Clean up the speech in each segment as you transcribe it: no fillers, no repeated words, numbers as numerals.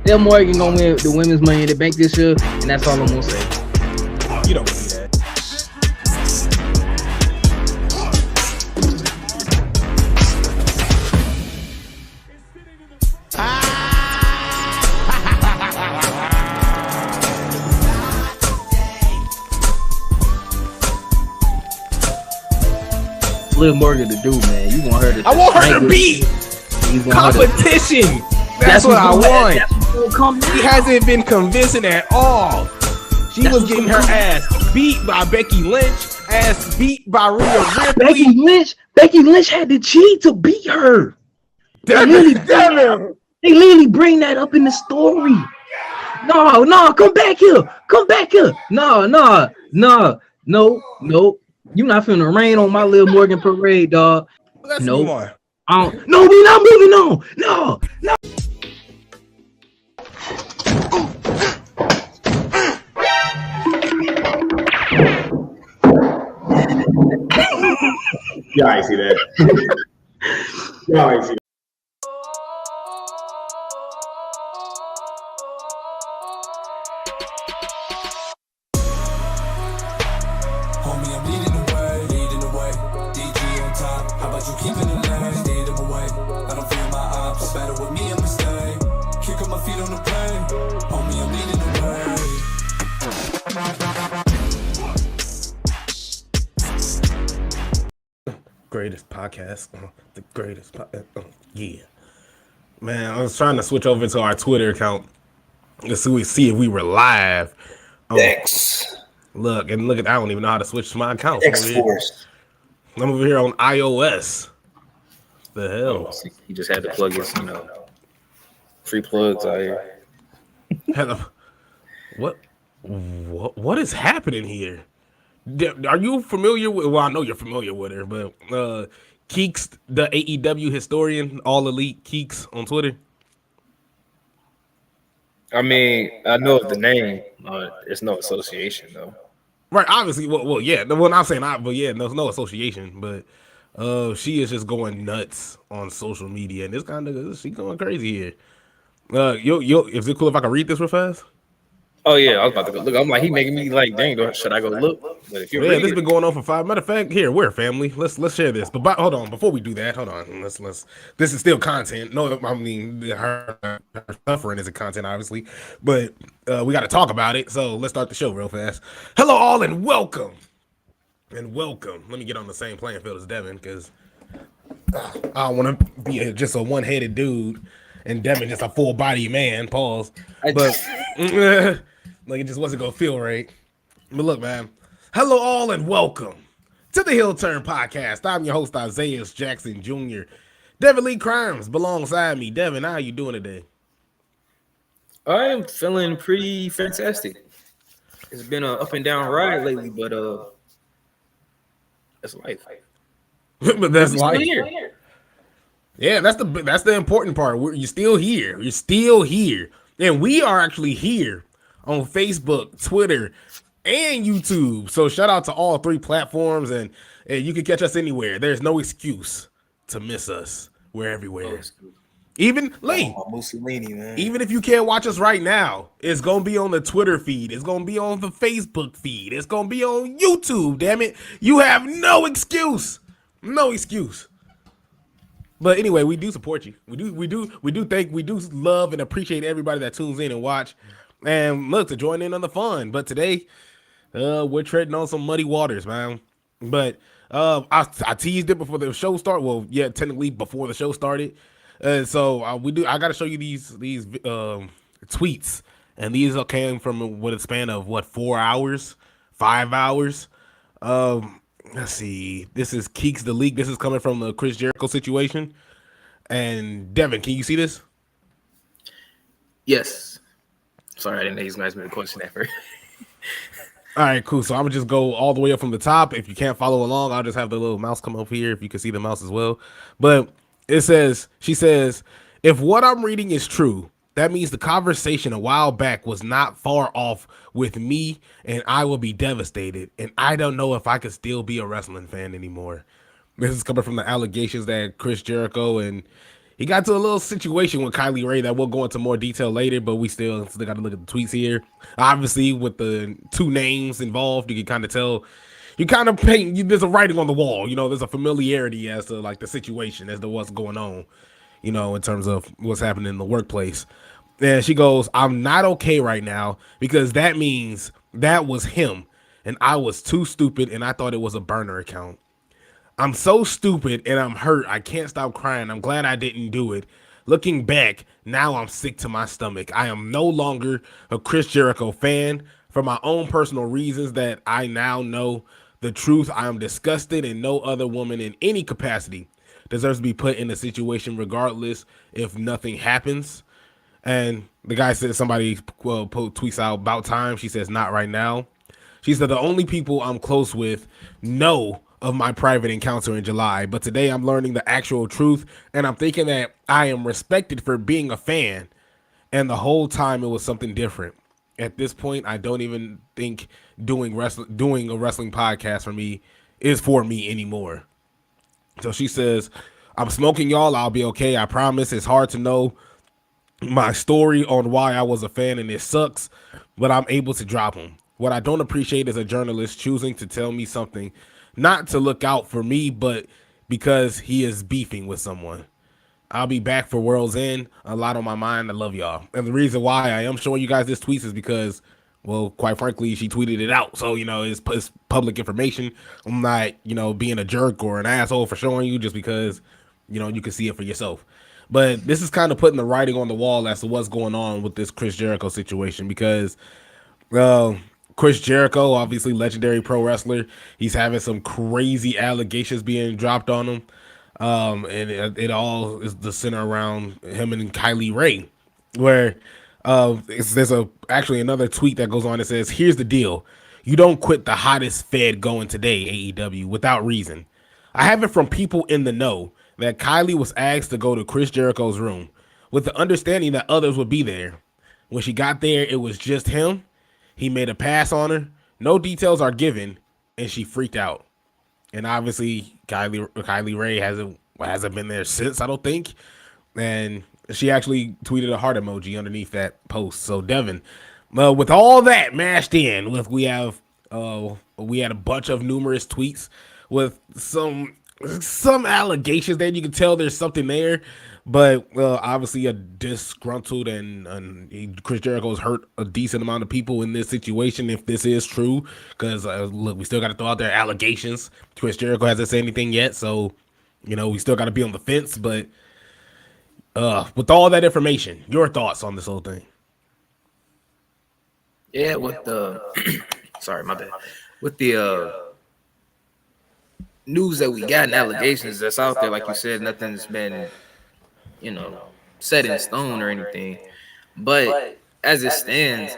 Liv Morgan gonna win the women's Money in the Bank this year, and that's all I'm gonna say. You don't believe that. Liv Morgan to do, man. You want her to? I want her to beat competition. That's what I want. He hasn't been convincing at all. She was getting her ass beat by Becky Lynch, ass beat by Rhea Ripley. Becky Lynch had to cheat to beat her. They literally bring that up in the story. No, come back here. No. You not finna rain on my Liv Morgan parade, dog. Let's move on. No, we not moving on. No. Y'all ain't see that. Y'all ain't see that. Homie, I'm leading the way. DG on top. How about you keeping the lane? Lead them away. I don't fear my ops. Better with me, I'ma stay. Kick up my feet on the plane. Homie, I'm leading the way. Greatest podcast. The greatest podcast. Yeah. Man, I was trying to switch over to our Twitter account to see if we were live. X. Look, I don't even know how to switch to my account. X-Force. I'm over here on iOS. The hell? He just had to plug his, free plugs out here. What is happening here? Are you familiar with? Well, I know you're familiar with her, but Keeks, the AEW historian, All Elite Keeks on Twitter. I mean, I know of the name. There's no association though. Right, obviously. Well, yeah. Well, I'm saying, but yeah, there's no association. But she is just going nuts on social media, and this kind of she going crazy here. Is it cool if I can read this real fast? Oh yeah, I was about to go look. I'm like, he making me like, dang, should I go look? But if you this has been going on for 5. Matter of fact, here we're family. Let's share this. But hold on, before we do that, hold on. Let's. This is still content. No, I mean her suffering isn't content, obviously, but we got to talk about it. So let's start the show real fast. Hello, all, and welcome. Let me get on the same playing field as Devin because I don't want to be just a one-headed dude, and Devin just a full-body man. Pause. But like it just wasn't gonna feel right. But look, man. Hello, all, and welcome to the Hill Turn Podcast. I'm your host, Isaiah Jackson Jr. Devin Lee Crimes alongside me. Devin, how are you doing today? I am feeling pretty fantastic. It's been an up and down ride lately, but that's life. But that's life. Yeah, that's the important part. You're still here. You're still here, and we are actually here on Facebook, Twitter, and YouTube. So shout out to all 3 platforms, and you can catch us anywhere. There's no excuse to miss us. We're everywhere. Even late. Mussolini, man. Even if you can't watch us right now, it's gonna be on the Twitter feed. It's gonna be on the Facebook feed. It's gonna be on YouTube. Damn it, you have no excuse. No excuse. But anyway, we do support you. We do love and appreciate everybody that tunes in and watch. And look, to join in on the fun. But today, we're treading on some muddy waters, man. But I teased it before the show started. Well, yeah, technically before the show started. So I got to show you these tweets, and these came from a span of 4 hours, 5 hours. Let's see. This is Keeks the Leak. This is coming from the Chris Jericho situation. And Devin, can you see this? Yes. Sorry, I didn't know he was going to ask me the question at first. All right, cool. So I'm gonna just go all the way up from the top. If you can't follow along, I'll just have the little mouse come up here if you can see the mouse as well. But she says, if what I'm reading is true, that means the conversation a while back was not far off with me, and I will be devastated. And I don't know if I could still be a wrestling fan anymore. This is coming from the allegations that Chris Jericho and he got to a little situation with Kylie Ray that we'll go into more detail later, but we still got to look at the tweets here. Obviously, with the two names involved, you can kind of tell. You kind of paint. There's a writing on the wall. There's a familiarity as to like the situation, as to what's going on. In terms of what's happening in the workplace. And she goes, "I'm not okay right now because that means that was him, and I was too stupid, and I thought it was a burner account. I'm so stupid and I'm hurt. I can't stop crying. I'm glad I didn't do it. Looking back, now I'm sick to my stomach. I am no longer a Chris Jericho fan for my own personal reasons that I now know the truth. I am disgusted, and no other woman in any capacity deserves to be put in a situation regardless if nothing happens." And the guy said, somebody tweets out, "About time." She says, "Not right now." She said, "The only people I'm close with know of my private encounter in July, but today I'm learning the actual truth, and I'm thinking that I am respected for being a fan, and the whole time it was something different. At this point, I don't even think doing a wrestling podcast for me is for me anymore." So she says, "I'm smoking, y'all. I'll be okay. I promise. It's hard to know my story on why I was a fan, and it sucks, but I'm able to drop them. What I don't appreciate is a journalist choosing to tell me something, not to look out for me, but because he is beefing with someone. I'll be back for World's End. A lot on my mind. I love y'all." And the reason why I am showing you guys this tweet is because, well, quite frankly, she tweeted it out. So, it's public information. I'm not, being a jerk or an asshole for showing you, just because, you can see it for yourself. But this is kind of putting the writing on the wall as to what's going on with this Chris Jericho situation, because Chris Jericho, obviously legendary pro wrestler, he's having some crazy allegations being dropped on him. And it all is the center around him and Kylie Ray, where there's actually another tweet that goes on that says, "Here's the deal. You don't quit the hottest fed going today, AEW, without reason. I have it from people in the know that Kylie was asked to go to Chris Jericho's room with the understanding that others would be there. When she got there, it was just him. He made a pass on her. No details are given, and she freaked out." And obviously, Kylie Ray hasn't been there since, I don't think. And she actually tweeted a heart emoji underneath that post. So Devin, with all that mashed in, we had a bunch of numerous tweets with some allegations that you can tell there's something there, but obviously a disgruntled and Chris Jericho's hurt a decent amount of people in this situation, if this is true, because look, we still got to throw out there allegations. Chris Jericho hasn't said anything yet, so we still got to be on the fence. But with all that information, your thoughts on this whole thing? Yeah, with the sorry, my bad. With the news that we got and allegations that's out there, like you said, nothing's been, set in stone or anything. But as it stands,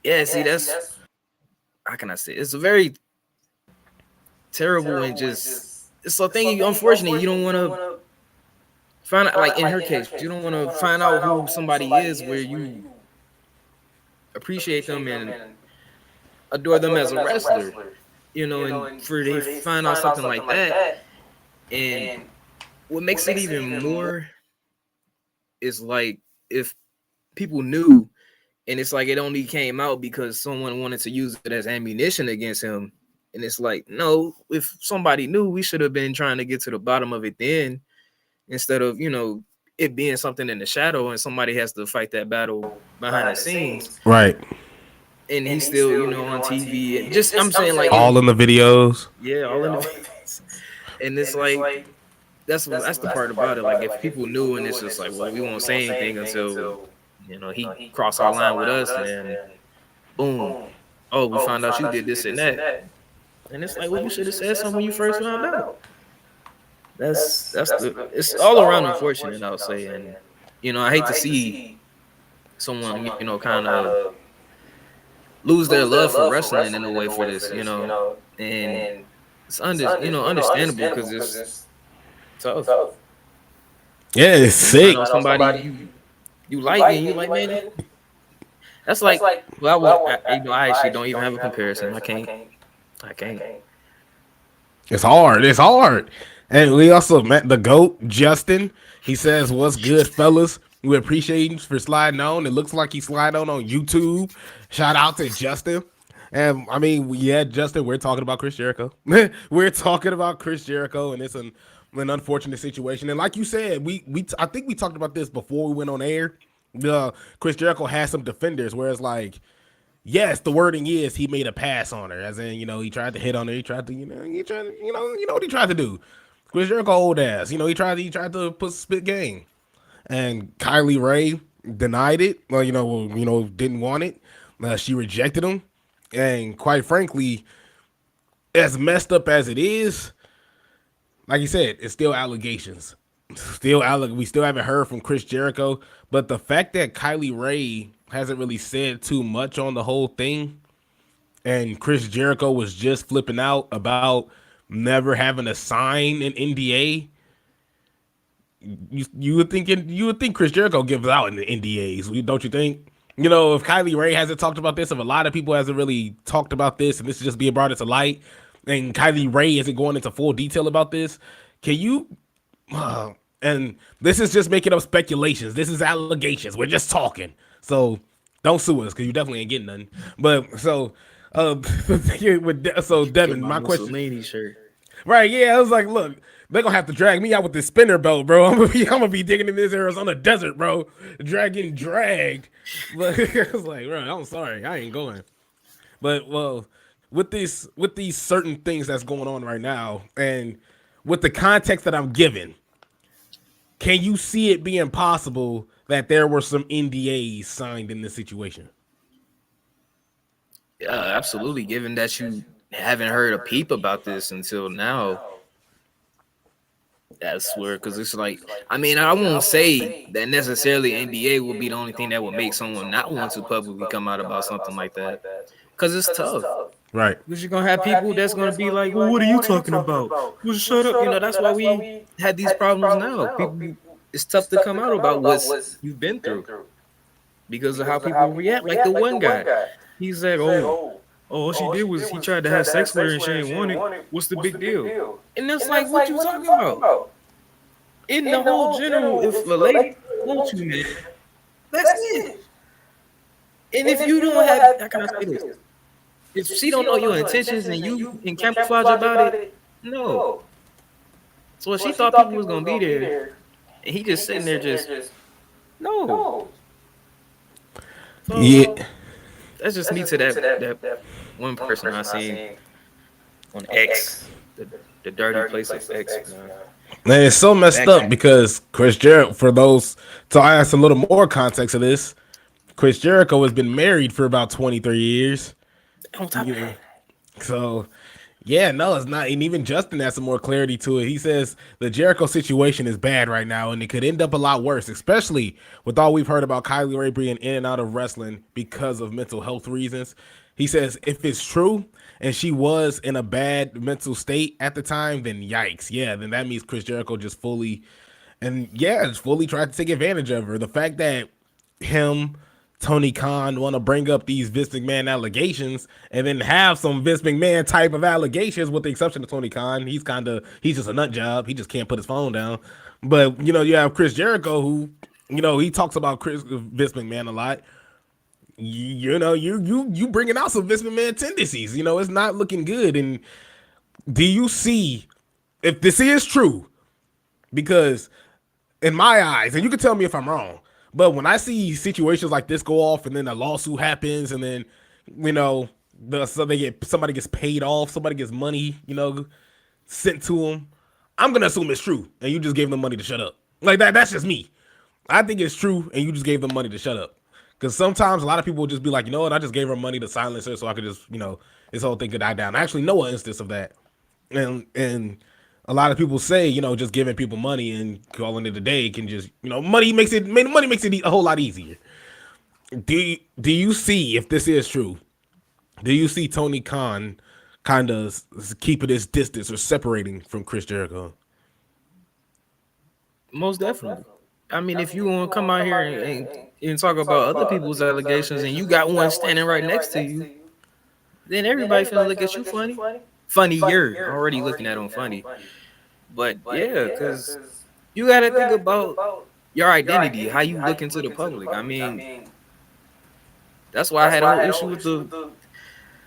yeah, see, that's, how can I say, it's a very terrible and just, it's a thing, unfortunately, you don't want to find out, like in her case, you don't want to find out who somebody is where you appreciate them and adore them as a wrestler, and for they find out something like that. And what makes it even more is like if people knew, and it's like it only came out because someone wanted to use it as ammunition against him. And it's like, no, if somebody knew, we should have been trying to get to the bottom of it then, instead of, it being something in the shadow and somebody has to fight that battle behind the scenes. Right. And he's still, on TV. And just, I'm saying, like, all in the videos. Yeah, all in the videos. And it's like, that's the part about it. Like, if people knew, and it's just like, well, we won't say anything until, he crossed our line with us, and boom, oh, we found out you did this and that. And it's like, well, you should have said something when you first found out. It's all around unfortunate, I'll say. And I hate to see someone kind of lose their love for wrestling in a way for this, and it's understandable because it's tough. Yeah, it's sick. Somebody you like, and you like, man, that's like, well, I actually don't even have a comparison. I can't. It's hard. And we also met the GOAT, Justin. He says, "What's good, fellas? We appreciate you for sliding on. It looks like he slid on YouTube. Shout out to Justin." And I mean, yeah, Justin, we're talking about Chris Jericho. We're talking about Chris Jericho, and it's an unfortunate situation. And like you said, I think we talked about this before we went on air. Chris Jericho has some defenders, whereas like, yes, the wording is he made a pass on her, as in, he tried to hit on her, he tried to, what he tried to do. Chris Jericho old ass, he tried to put spit game, and Kylie Ray denied it. Well, didn't want it. She rejected him, and quite frankly, as messed up as it is, like you said, it's still allegations. We still haven't heard from Chris Jericho, but the fact that Kylie Ray hasn't really said too much on the whole thing, and Chris Jericho was just flipping out about never having to sign an NDA. You would think Chris Jericho gives out in the NDAs, don't you think? If Kylie Ray hasn't talked about this, if a lot of people hasn't really talked about this, and this is just being brought into light, and Kylie Ray isn't going into full detail about this, can you? And this is just making up speculations. This is allegations. We're just talking. So don't sue us, because you definitely ain't getting nothing. But so, so Devin, my question. Mussolini shirt. Right? Yeah, I was like, look, they're gonna have to drag me out with this spinner belt, bro. I'm gonna be digging in this Arizona desert, bro. Dragged. But I was like, bro, I'm sorry, I ain't going. But well, with these certain things that's going on right now, and with the context that I'm given, can you see it being possible that there were some NDAs signed in this situation? Yeah, absolutely. Given that you haven't heard a peep about this until now, I swear, because it's like, I mean, I won't say that necessarily NDA will be the only thing that would make someone not want to publicly come out about something like that, because it's tough. Right. Because you're gonna have people that's gonna be like, well, what are you talking about? Well, shut up. That's why we had these problems now. People, it's tough to come out about what you've been through because of how people react. Like the one guy, he's like, oh, all she did was he tried to have sex with her and she didn't want it. What's the big deal? And it's like, what you talking about? In the whole general, if a lady wants you, man, that's it. And if you don't have, how can I say this? If she don't know your intentions and you can camouflage about it, no. So she thought people was gonna be there, and he just sitting there, just no. So, Yeah. that's just me to that one person I seen on X, the dirty place of X. Man, it's so messed up because Chris Jericho, for those, to add a little more context of this, Chris Jericho has been married for about 23 years. So, yeah, no, it's not. And even Justin has some more clarity to it. He says the Jericho situation is bad right now, and it could end up a lot worse, especially with all we've heard about Kylie Ray being in and out of wrestling because of mental health reasons. He says if it's true and she was in a bad mental state at the time, then yikes. Yeah, then that means Chris Jericho just fully tried to take advantage of her. The fact that him, Tony Khan want to bring up these Vince McMahon allegations and then have some Vince McMahon type of allegations, with the exception of Tony Khan. He's just a nut job. He just can't put his phone down. But, you have Chris Jericho who, he talks about Vince McMahon a lot. You bringing out some Vince McMahon tendencies. It's not looking good. And do you see if this is true? Because in my eyes, and you can tell me if I'm wrong, but when I see situations like this go off and then a lawsuit happens and then, somebody gets paid off, somebody gets money, sent to them, I'm going to assume it's true. And you just gave them money to shut up. Like that. That's just me. I think it's true. And you just gave them money to shut up. Because sometimes a lot of people will just be like, you know what? I just gave her money to silence her so I could just, this whole thing could die down. I actually know an instance of that. And a lot of people say, just giving people money and calling it a day can just, money makes it a whole lot easier. Do you see, if this is true, do you see Tony Khan kind of keeping his distance or separating from Chris Jericho? Most definitely. I mean, if you want to come out here and talk about other people's allegations and you got one standing right next to you, then everybody finna look at you funny. Funnier. Already looking at him funny. But yeah, because You gotta think about your identity, how you look into the public. I mean, that's why I had a whole issue with the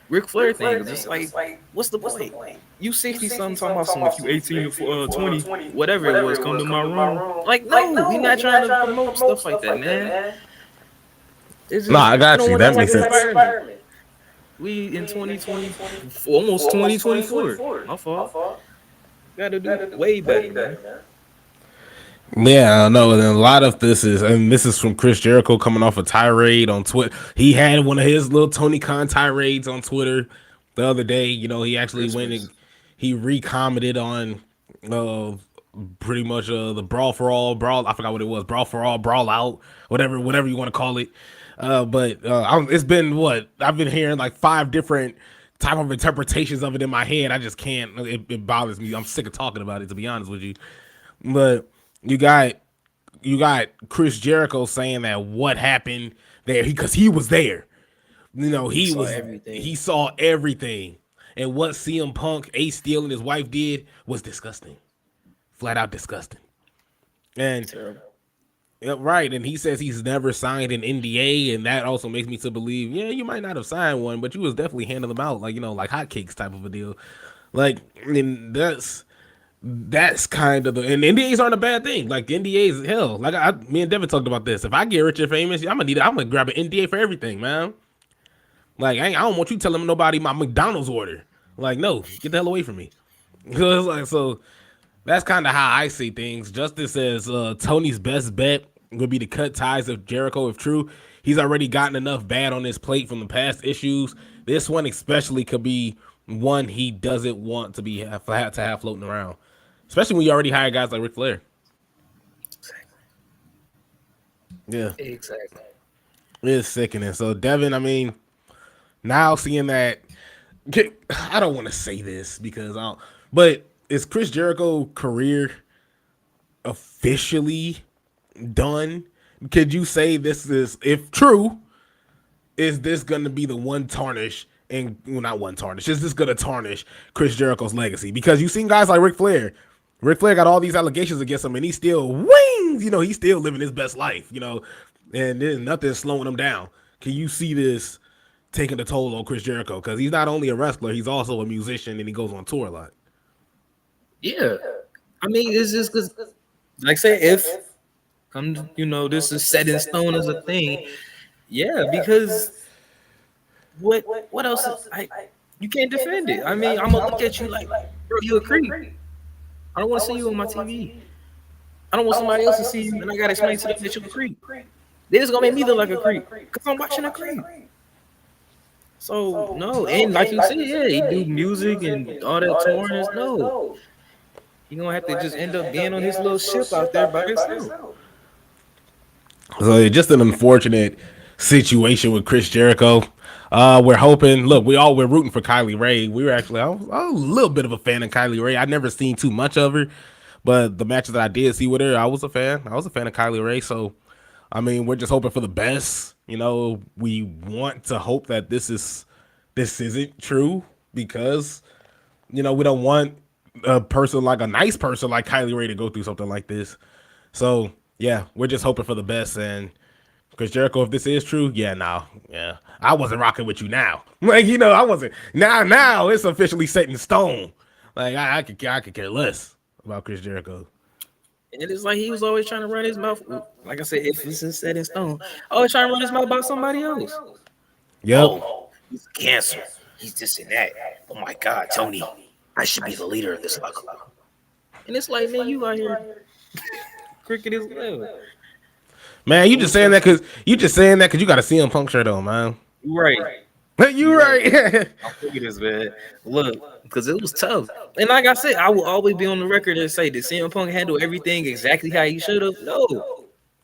Ric Flair thing. It's just like, what's the point? You 60 something talking about some if you 18 to 20, whatever it was, come to my room. Like, no, we not trying to promote stuff like that, man. It's just, Nah, I got don't you. want That type makes of sense. environment. We in 2020, almost 2024. My fault. Gotta do way better, man. Yeah, I know. And a lot of this is, and this is from Chris Jericho coming off a tirade on Twitter. He had one of his little Tony Khan tirades on Twitter the other day. You know, he actually went and he re-commented on uh pretty much the brawl for all brawl. I forgot what it was, brawl for all, brawl out, whatever you want to call it. It's been what I've been hearing like 5 different type of interpretations of it in my head. I just can't. It bothers me. I'm sick of talking about it, to be honest with you. But you got Chris Jericho saying that what happened there because he was there. You know, he saw everything. And what CM Punk, Ace Steel, and his wife did was disgusting. Flat out disgusting. And Terrible. yeah, right, and he says he's never signed an NDA, and that also makes me to believe, yeah, you might not have signed one, but you was definitely handing them out like, you know, like hotcakes type of a deal. Like, and that's kind of and NDAs aren't a bad thing. Like NDAs, hell, like me and Devin talked about this. If I get rich and famous, I'm gonna grab an NDA for everything, man. Like I don't want you telling nobody my McDonald's order. Like, no, get the hell away from me. Like, so that's kind of how I see things. Justice says Tony's best bet would be to cut ties with Jericho if true. He's already gotten enough bad on his plate from the past issues. This one especially could be one he doesn't want to have floating around. Especially when you already hired guys like Ric Flair. Yeah. Exactly. It's sickening. So, Devin, I mean, now seeing that, I don't want to say this because but is Chris Jericho career officially done? Could you say this is, if true, is this going to be the one tarnish? And well, not one tarnish. Is this going to tarnish Chris Jericho's legacy? Because you've seen guys like Ric Flair. Ric Flair got all these allegations against him, and he's still wings. You know, he's still living his best life. You know, and there's nothing slowing him down. Can you see this taking a toll on Chris Jericho? Because he's not only a wrestler, he's also a musician, and he goes on tour a lot. Yeah, I mean, it's just because, like I said, if this is set in stone as a thing. Yeah, because what else? You can't defend it. I mean, I'm gonna look at you like, bro, you a creep. I don't want to see you on my TV. I don't want somebody else to see you, and I gotta explain to them that you're a creep. This is gonna make me look like a creep because I'm watching a creep. So no, and like you said, yeah, he do music and all that touring. No, he gonna have to just end up being on his little ship out there by himself. So it's just an unfortunate situation with Chris Jericho. We're hoping. Look, we're rooting for Kylie Ray. We were actually I was a little bit of a fan of Kylie Ray. I'd never seen too much of her, but the matches that I did see with her, I was a fan. I was a fan of Kylie Ray. So, I mean, we're just hoping for the best. You know, we want to hope that this isn't true because, you know, we don't want a nice person like Kylie Ray to go through something like this. So yeah, we're just hoping for the best. And Chris Jericho, if this is true, I wasn't rocking with you now. Like, you know, I wasn't. Now it's officially set in stone. Like I could care less about Chris Jericho. And it's like he was always trying to run his mouth. Like I said, if this is set in stone, always trying to run his mouth about somebody else. Yep. Oh, he's cancer. He's this and that. Oh my God, Tony, I should be the leader of this locker. And it's like, man, you out here cricket is well. Man, you just saying that because you got a CM Punk shirt on, man. Right. You right. I'm thinking this, man. Look, because it was tough. And like I said, I will always be on the record and say, did CM Punk handle everything exactly how he should have?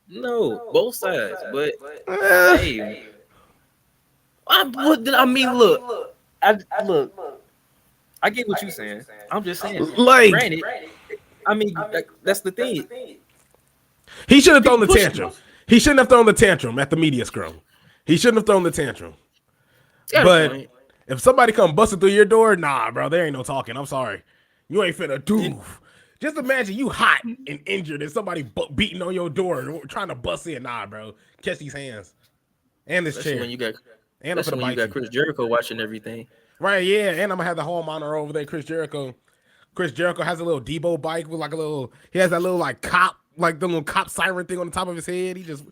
No, both sides. But hey, I mean, look, I get what you're saying. I'm just saying, like, granted, I mean, that's the thing. He should have thrown the tantrum. He shouldn't have thrown the tantrum at the media scrum. He shouldn't have thrown the tantrum. But if somebody come busting through your door, nah, bro, there ain't no talking. I'm sorry. You ain't finna do Just imagine you hot and injured and somebody beating on your door trying to bust in. Nah, bro. Catch these hands and this Especially chair. when you got, And I'm especially finna when you bite got you. Chris Jericho watching everything. Right, yeah. And I'm gonna have the hall monitor over there, Chris Jericho. Chris Jericho has a little Debo bike with like a little. He has that little like cop, like the little cop siren thing on the top of his head. He just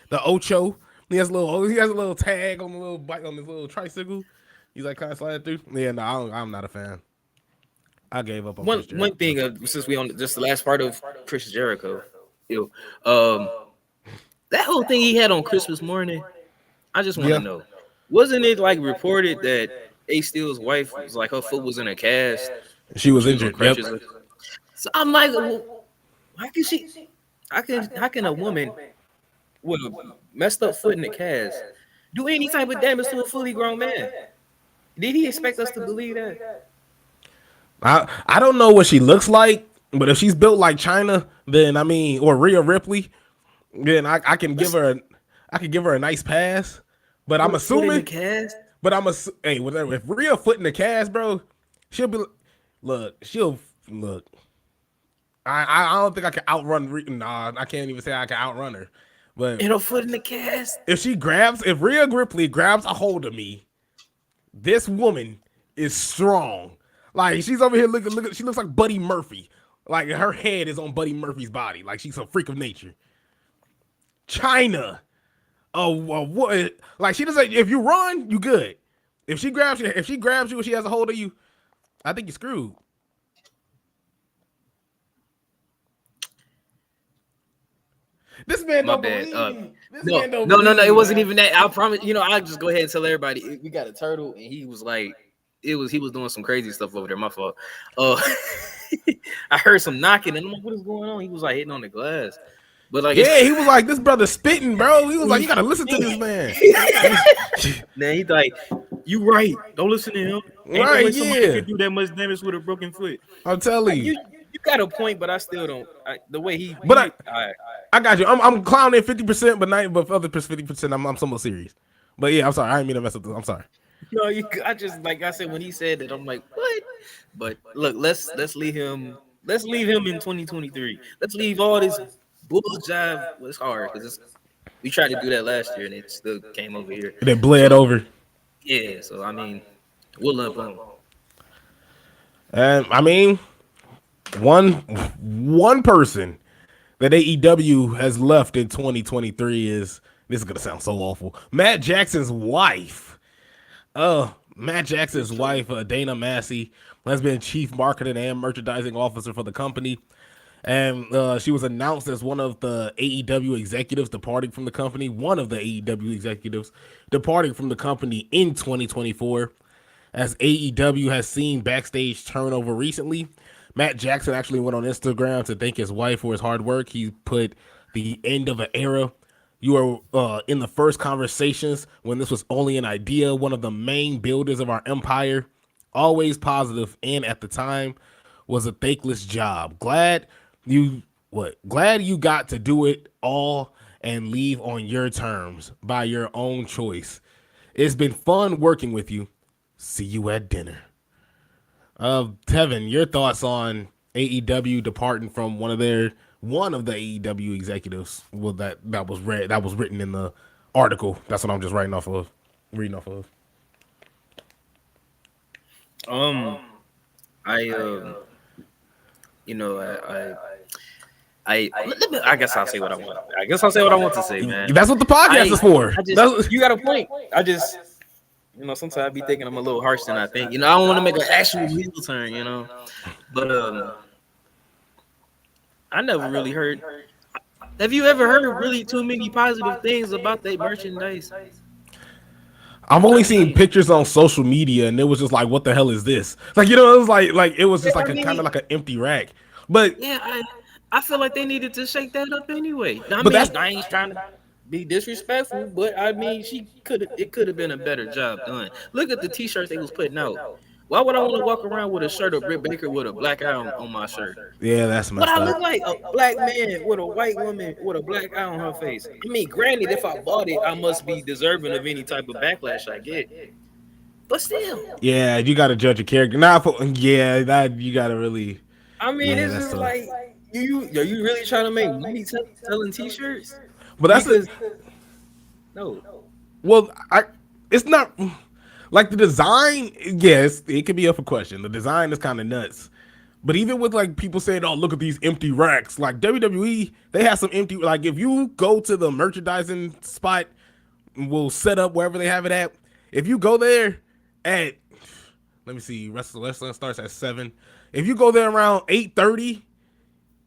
the Ocho. He has a little. He has a little tag on the little bike on his little tricycle. He's like kind of sliding through. Yeah, no, I'm not a fan. I gave up on One Chris Jericho. one thing, since we on just the last part of Chris Jericho, you that whole thing he had on Christmas morning, I just want to Yeah, know, wasn't it like reported that A Steel's wife was like her foot was in a cast, she was she was on injured. Yep. crutches? So I'm like, well, how can she? How can a woman with a messed up foot in a cast do any type of damage to a fully grown man? Did he expect us to believe that? I don't know what she looks like, but if she's built like China, then I mean, or Rhea Ripley, then I can give her a nice pass. But I'm With a foot in the assuming, cast? but hey, whatever. If Rhea foot in the cast, bro, she'll be she'll look. I don't think I can outrun. Nah, I can't even say I can outrun her. But And a foot in the cast? if Rhea Ripley grabs a hold of me, this woman is strong. Like she's over here looking. She looks like Buddy Murphy. Like her head is on Buddy Murphy's body. Like she's a freak of nature. China. Oh, what? Like she doesn't. If you run, you good. If she grabs you, and she has a hold of you, I think you're screwed. This man My don't bad. believe me. This No, man don't no, no, no. believe It me, wasn't man. even that. I promise. I'll just go ahead and tell everybody. We got a turtle, and he was like, he was doing some crazy stuff over there. My fault. I heard some knocking, and I'm like, what is going on? He was like hitting on the glass, but like, Yeah, he was like, this brother spitting, bro. He was like, you gotta listen to this man. man, he's like, you right. Don't listen to him. Ain't no Right, way somebody yeah. could do that much damage with a broken foot. I'm telling You you. you got a point, but I still don't. The way he, But I I got you. I'm clowning 50%, but for other 50%, I'm somewhat serious. But yeah, I'm sorry. I didn't mean to mess up. I'm sorry. I just like I said when he said that, I'm like, what? But look, let's leave him. Let's leave him in 2023. Let's leave all this bull jive. Well, it's hard because we tried to do that last year and it still came over here. And then bled over. Yeah, so I mean, we'll lump him. And I mean, one person that AEW has left in 2023 is, this is gonna sound so awful, Matt Jackson's wife. Matt Jackson's wife, Dana Massey, has been chief marketing and merchandising officer for the company. And she was announced as one of the AEW executives departing from the company. One of the AEW executives departing from the company in 2024. As AEW has seen backstage turnover recently, Matt Jackson actually went on Instagram to thank his wife for his hard work. He put the end of an era. You are in the first conversations when this was only an idea, one of the main builders of our empire, always positive, and at the time was a thankless job. Glad you got to do it all and leave on your terms by your own choice. It's been fun working with you. See you at dinner. Tevin, your thoughts on AEW departing from one of the AEW executives? Well, that was written in the article. That's what I'm just reading off of. I guess I'll say what I want. I guess I'll say what I want to say, man. That's what the podcast is for. You got a point. Sometimes I be thinking I'm a little harsh than I think. I don't want to make an actual heel turn, But I never really heard. Have you ever heard really too many positive things about their merchandise? I've only seen pictures on social media, and it was just like, "What the hell is this?" Like, it was like it was just like kind of like an empty rack. But yeah, I feel like they needed to shake that up anyway. I ain't trying to be disrespectful, but I mean, it could have been a better job done. Look at the T-shirts they was putting out. Why would I want to walk around with a shirt of Britt Baker with a black eye on my shirt? Yeah, that's messed What I up. look like? A black man with a white woman with a black eye on her face. I mean, granted, if I bought it, I must be deserving of any type of backlash I get. But still. Yeah, you got to judge a character. You got to really. I mean, Yeah, it's that's just tough. like are you really trying to make money selling T-shirts? But that's it. Because no, Well, it's not like the design. Yes, it could be up for question. The design is kind of nuts. But even with like people saying, "Oh, look at these empty racks," like WWE, they have some empty. Like if you go to the merchandising spot, we'll set up wherever they have it at. If you go there at, let me see, wrestling starts at 7. If you go there around 8:30,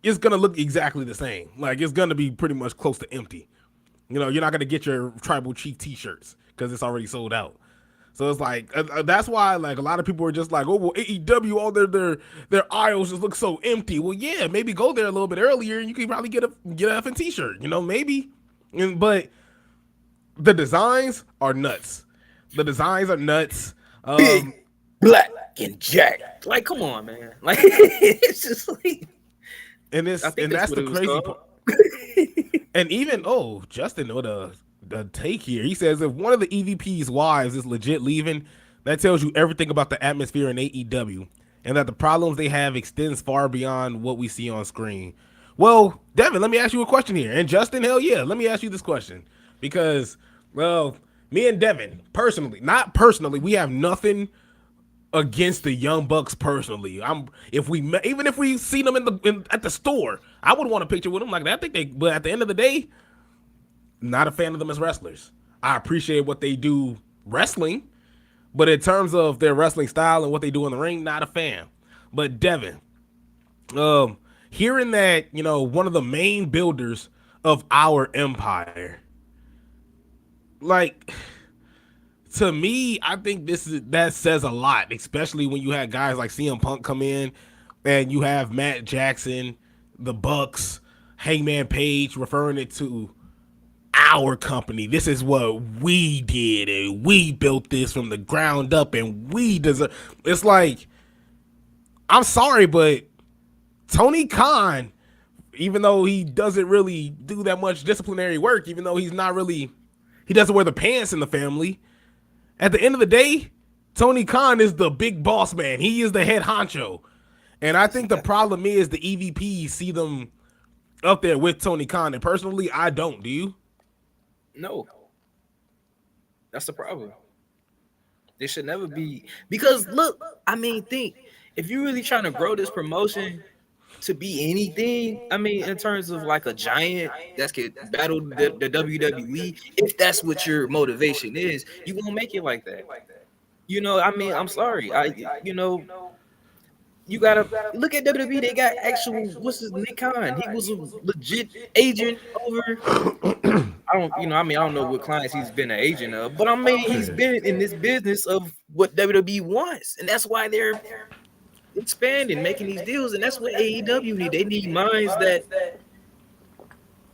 it's gonna look exactly the same. Like it's gonna be pretty much close to empty. You know, you're not gonna get your tribal chief T-shirts because it's already sold out. So it's like that's why like a lot of people are just like, oh well, AEW, all their aisles just look so empty. Well, yeah, maybe go there a little bit earlier and you can probably get an F and T-shirt. You know, maybe. But the designs are nuts. The designs are nuts. big, black, and jacked. Like, come on, man. Like, it's just like And I it's think and that's what the it was crazy called. part. And even Justin with the take here. He says if one of the EVP's wives is legit leaving, that tells you everything about the atmosphere in AEW and that the problems they have extends far beyond what we see on screen. Well, Devin, let me ask you a question here. And Justin, hell yeah, let me ask you this question. Because, well, me and Devin, personally, not personally, we have nothing against the Young Bucks personally. Even if we see them at the store, I would want a picture with them. Like I think but at the end of the day, not a fan of them as wrestlers. I appreciate what they do wrestling, but in terms of their wrestling style and what they do in the ring, not a fan. But Devin, hearing that one of the main builders of our empire, like to me, I think that says a lot, especially when you had guys like CM Punk come in, and you have Matt Jackson, the Bucks, Hangman Page referring it to our company. This is what we did, and we built this from the ground up, and we deserve. It's like, I'm sorry, but Tony Khan, even though he doesn't really do that much disciplinary work, even though he doesn't wear the pants in the family. At the end of the day, Tony Khan is the big boss man. He is the head honcho. And I think the problem is the EVPs see them up there with Tony Khan. And personally, I don't. Do you? No, that's the problem. They should never be because look, I mean, think if you're really trying to grow this promotion to be anything, I mean, in terms of like a giant that could battle the WWE, if that's what your motivation is, you won't make it like that. You know, I mean, I'm sorry. You gotta look at WWE. They got actual what's his Nick Khan. He was a legit agent over. I don't know what clients he's been an agent of, but I mean, he's been in this business of what WWE wants, and that's why they're expanding, making these deals, and that's what AEW need. They need minds that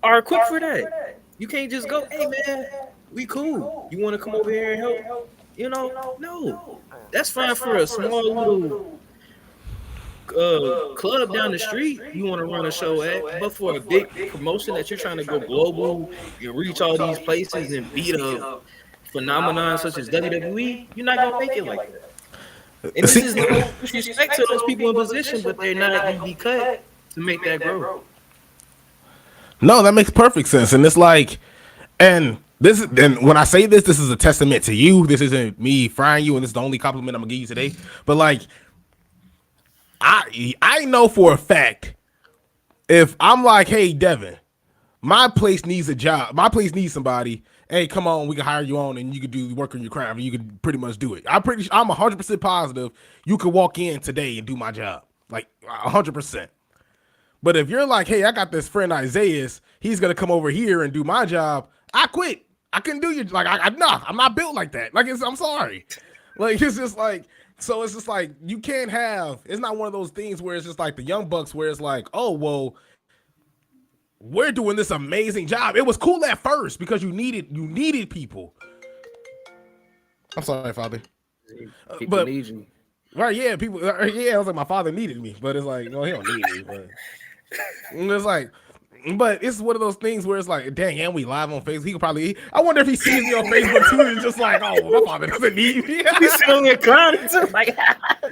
are quick for that. You can't just go, hey man, we cool. You want to come over here and help? No, that's fine for a small little club down the street you want to run a show at, but for a big promotion that you're trying to go global and reach all these places and beat a phenomenon such as WWE, you're not gonna make it like that. And this is no disrespect to those people in position, but they're not gonna be cut to make that grow. No, that makes perfect sense. And it's like, and when I say this is a testament to you. This isn't me frying you, and this is the only compliment I'm gonna give you today. But like, I know for a fact, if I'm like, hey Devin, my place needs a job, my place needs somebody. Hey, come on, we can hire you on, and you can do work on your craft, and you can pretty much do it. I'm 100% positive you could walk in today and do my job, like 100%. But if you're like, hey, I got this friend Isaiah, he's gonna come over here and do my job, I quit. I couldn't do your like. I'm not built like that. Like, I'm sorry. Like, it's just like. So it's just like you can't have. It's not one of those things where it's just like the Young Bucks, where it's like, oh well, we're doing this amazing job. It was cool at first because you needed people. I'm sorry, Father. People need you. Right? Yeah, people. Yeah, I was like, my father needed me, but it's like, no, he don't need me. But it's like, But it's one of those things where it's like, dang, and we live on Facebook. He could probably. I wonder if he sees me on Facebook too, and just like, oh, my father doesn't need me. He's still in clowning too. Like,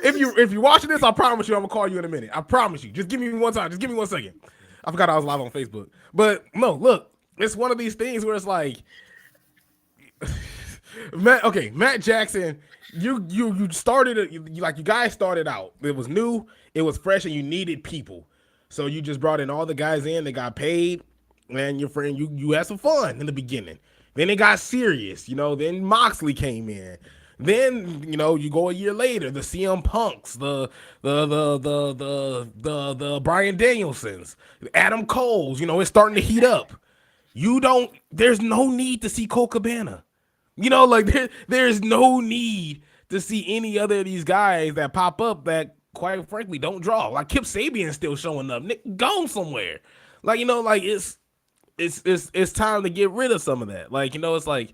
if you're watching this, I promise you, I'm gonna call you in a minute. I promise you. Just give me one time. Just give me 1 second. I forgot I was live on Facebook. But no, look, it's one of these things where it's like, Matt Jackson, you started it. You guys started out. It was new, it was fresh, and you needed people. So you just brought in all the guys in. They got paid, and your friend, you had some fun in the beginning. Then it got serious, Then Moxley came in. Then you go a year later, the CM Punks, the Bryan Danielsons, Adam Coles. It's starting to heat up. There's no need to see Cole Cabana. There's no need to see any other of these guys that pop up that, quite frankly, don't draw. Like Kip Sabian's still showing up. Nick gone somewhere. It's time to get rid of some of that. It's like,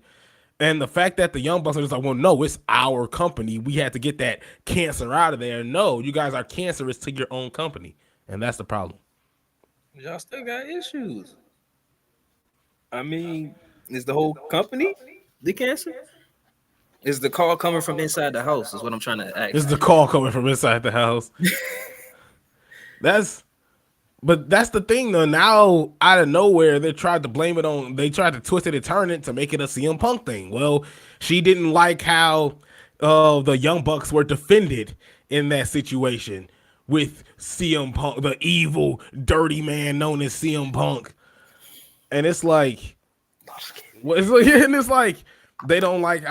and the fact that the Young Bucks are just like, well, no, it's our company. We had to get that cancer out of there. No, you guys are cancerous to your own company, and that's the problem. y'all still got issues. I mean, is the whole company the cancer? Is the call coming from inside the house? Is what I'm trying to ask. Is the call coming from inside the house? But that's the thing though. Now out of nowhere, they tried to blame it on. They tried to twist it and turn it to make it a CM Punk thing. Well, she didn't like how the Young Bucks were defended in that situation with CM Punk, the evil, dirty man known as CM Punk. And it's like, they didn't like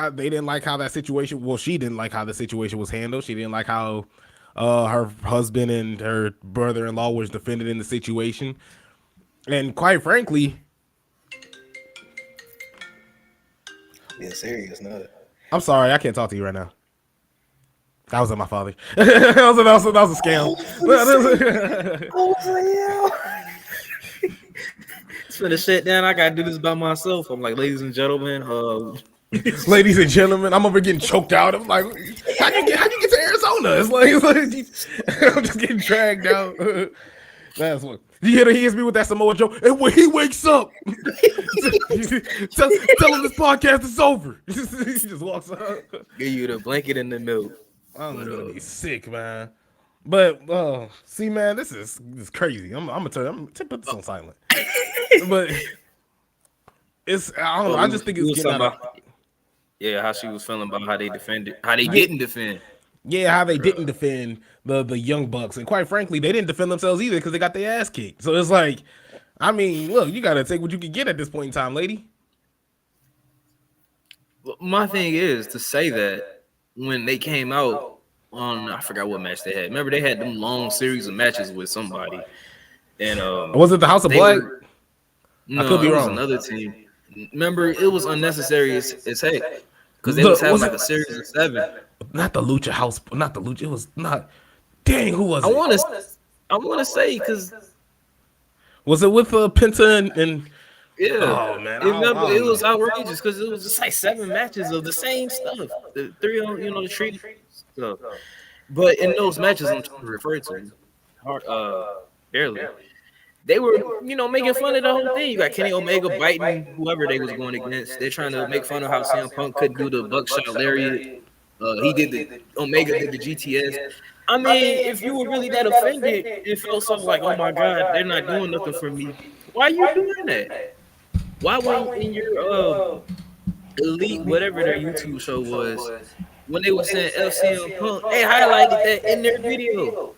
how that situation. Well, she didn't like how the situation was handled. She didn't like how her husband and her brother-in-law was defended in the situation. And quite frankly, being serious, no. I'm sorry, I can't talk to you right now. That was my father. that was a scam. It's finna sit down. I gotta do this by myself. I'm like, ladies and gentlemen, ladies and gentlemen, I'm over getting choked out. I'm like, how you get to Arizona? It's like I'm just getting dragged out. That's what he hits me with that Samoa Joe. And when he wakes up, tell him this podcast is over. He just walks up. Give you the blanket in the milk. I'm gonna be sick, man. But see, man, this is crazy. I'm gonna put this on silent. But I don't know. I just think it's getting out of. Yeah, how she was feeling about how they defended, how they didn't defend. Yeah, how they didn't defend the Young Bucks, and quite frankly, they didn't defend themselves either because they got their ass kicked. So it's like, I mean, look, you gotta take what you can get at this point in time, lady. My thing is to say that when they came out on, I forgot what match they had. Remember, they had them long series of matches with somebody, and was it the House of Black? No, I could be wrong. It was another team. Remember, it was unnecessary as heck because they was having like a series of 7. Not the Lucha House. Not the Lucha. It was not. Dang, who was it? I want to say because was it with Penta and yeah. Oh man, it was outrageous because it was just like 7 matches of the same stuff. The 3 on the treat stuff. But in those matches I'm trying to refer to, barely. They were, making fun of the whole thing. You got Kenny Omega biting whoever they was going against. They're trying to make fun of how CM Punk couldn't do the buckshot lariat. Omega did the GTS. I mean, if you were really that offended, it felt something like, oh my God, they're not doing nothing for me. Why are you doing that? Why when in your elite, whatever their YouTube show was, when they were saying FCM Punk, they highlighted that in their video.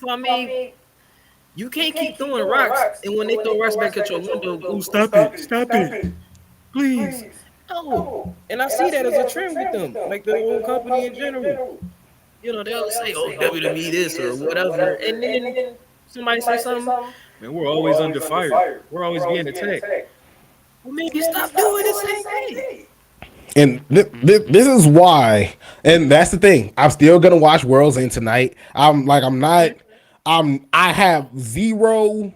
So I mean, you can't keep throwing rocks, and when they throw rocks back at your window, oh, stop it, please. Oh, and I see that as a trend with them, like the whole company in general. They'll say, oh, WWE this or whatever, and then somebody say something, man, we're always under fire. We're always being attacked. Well, maybe stop doing the same thing. And this is why, and that's the thing. I'm still gonna watch World's End tonight. I have zero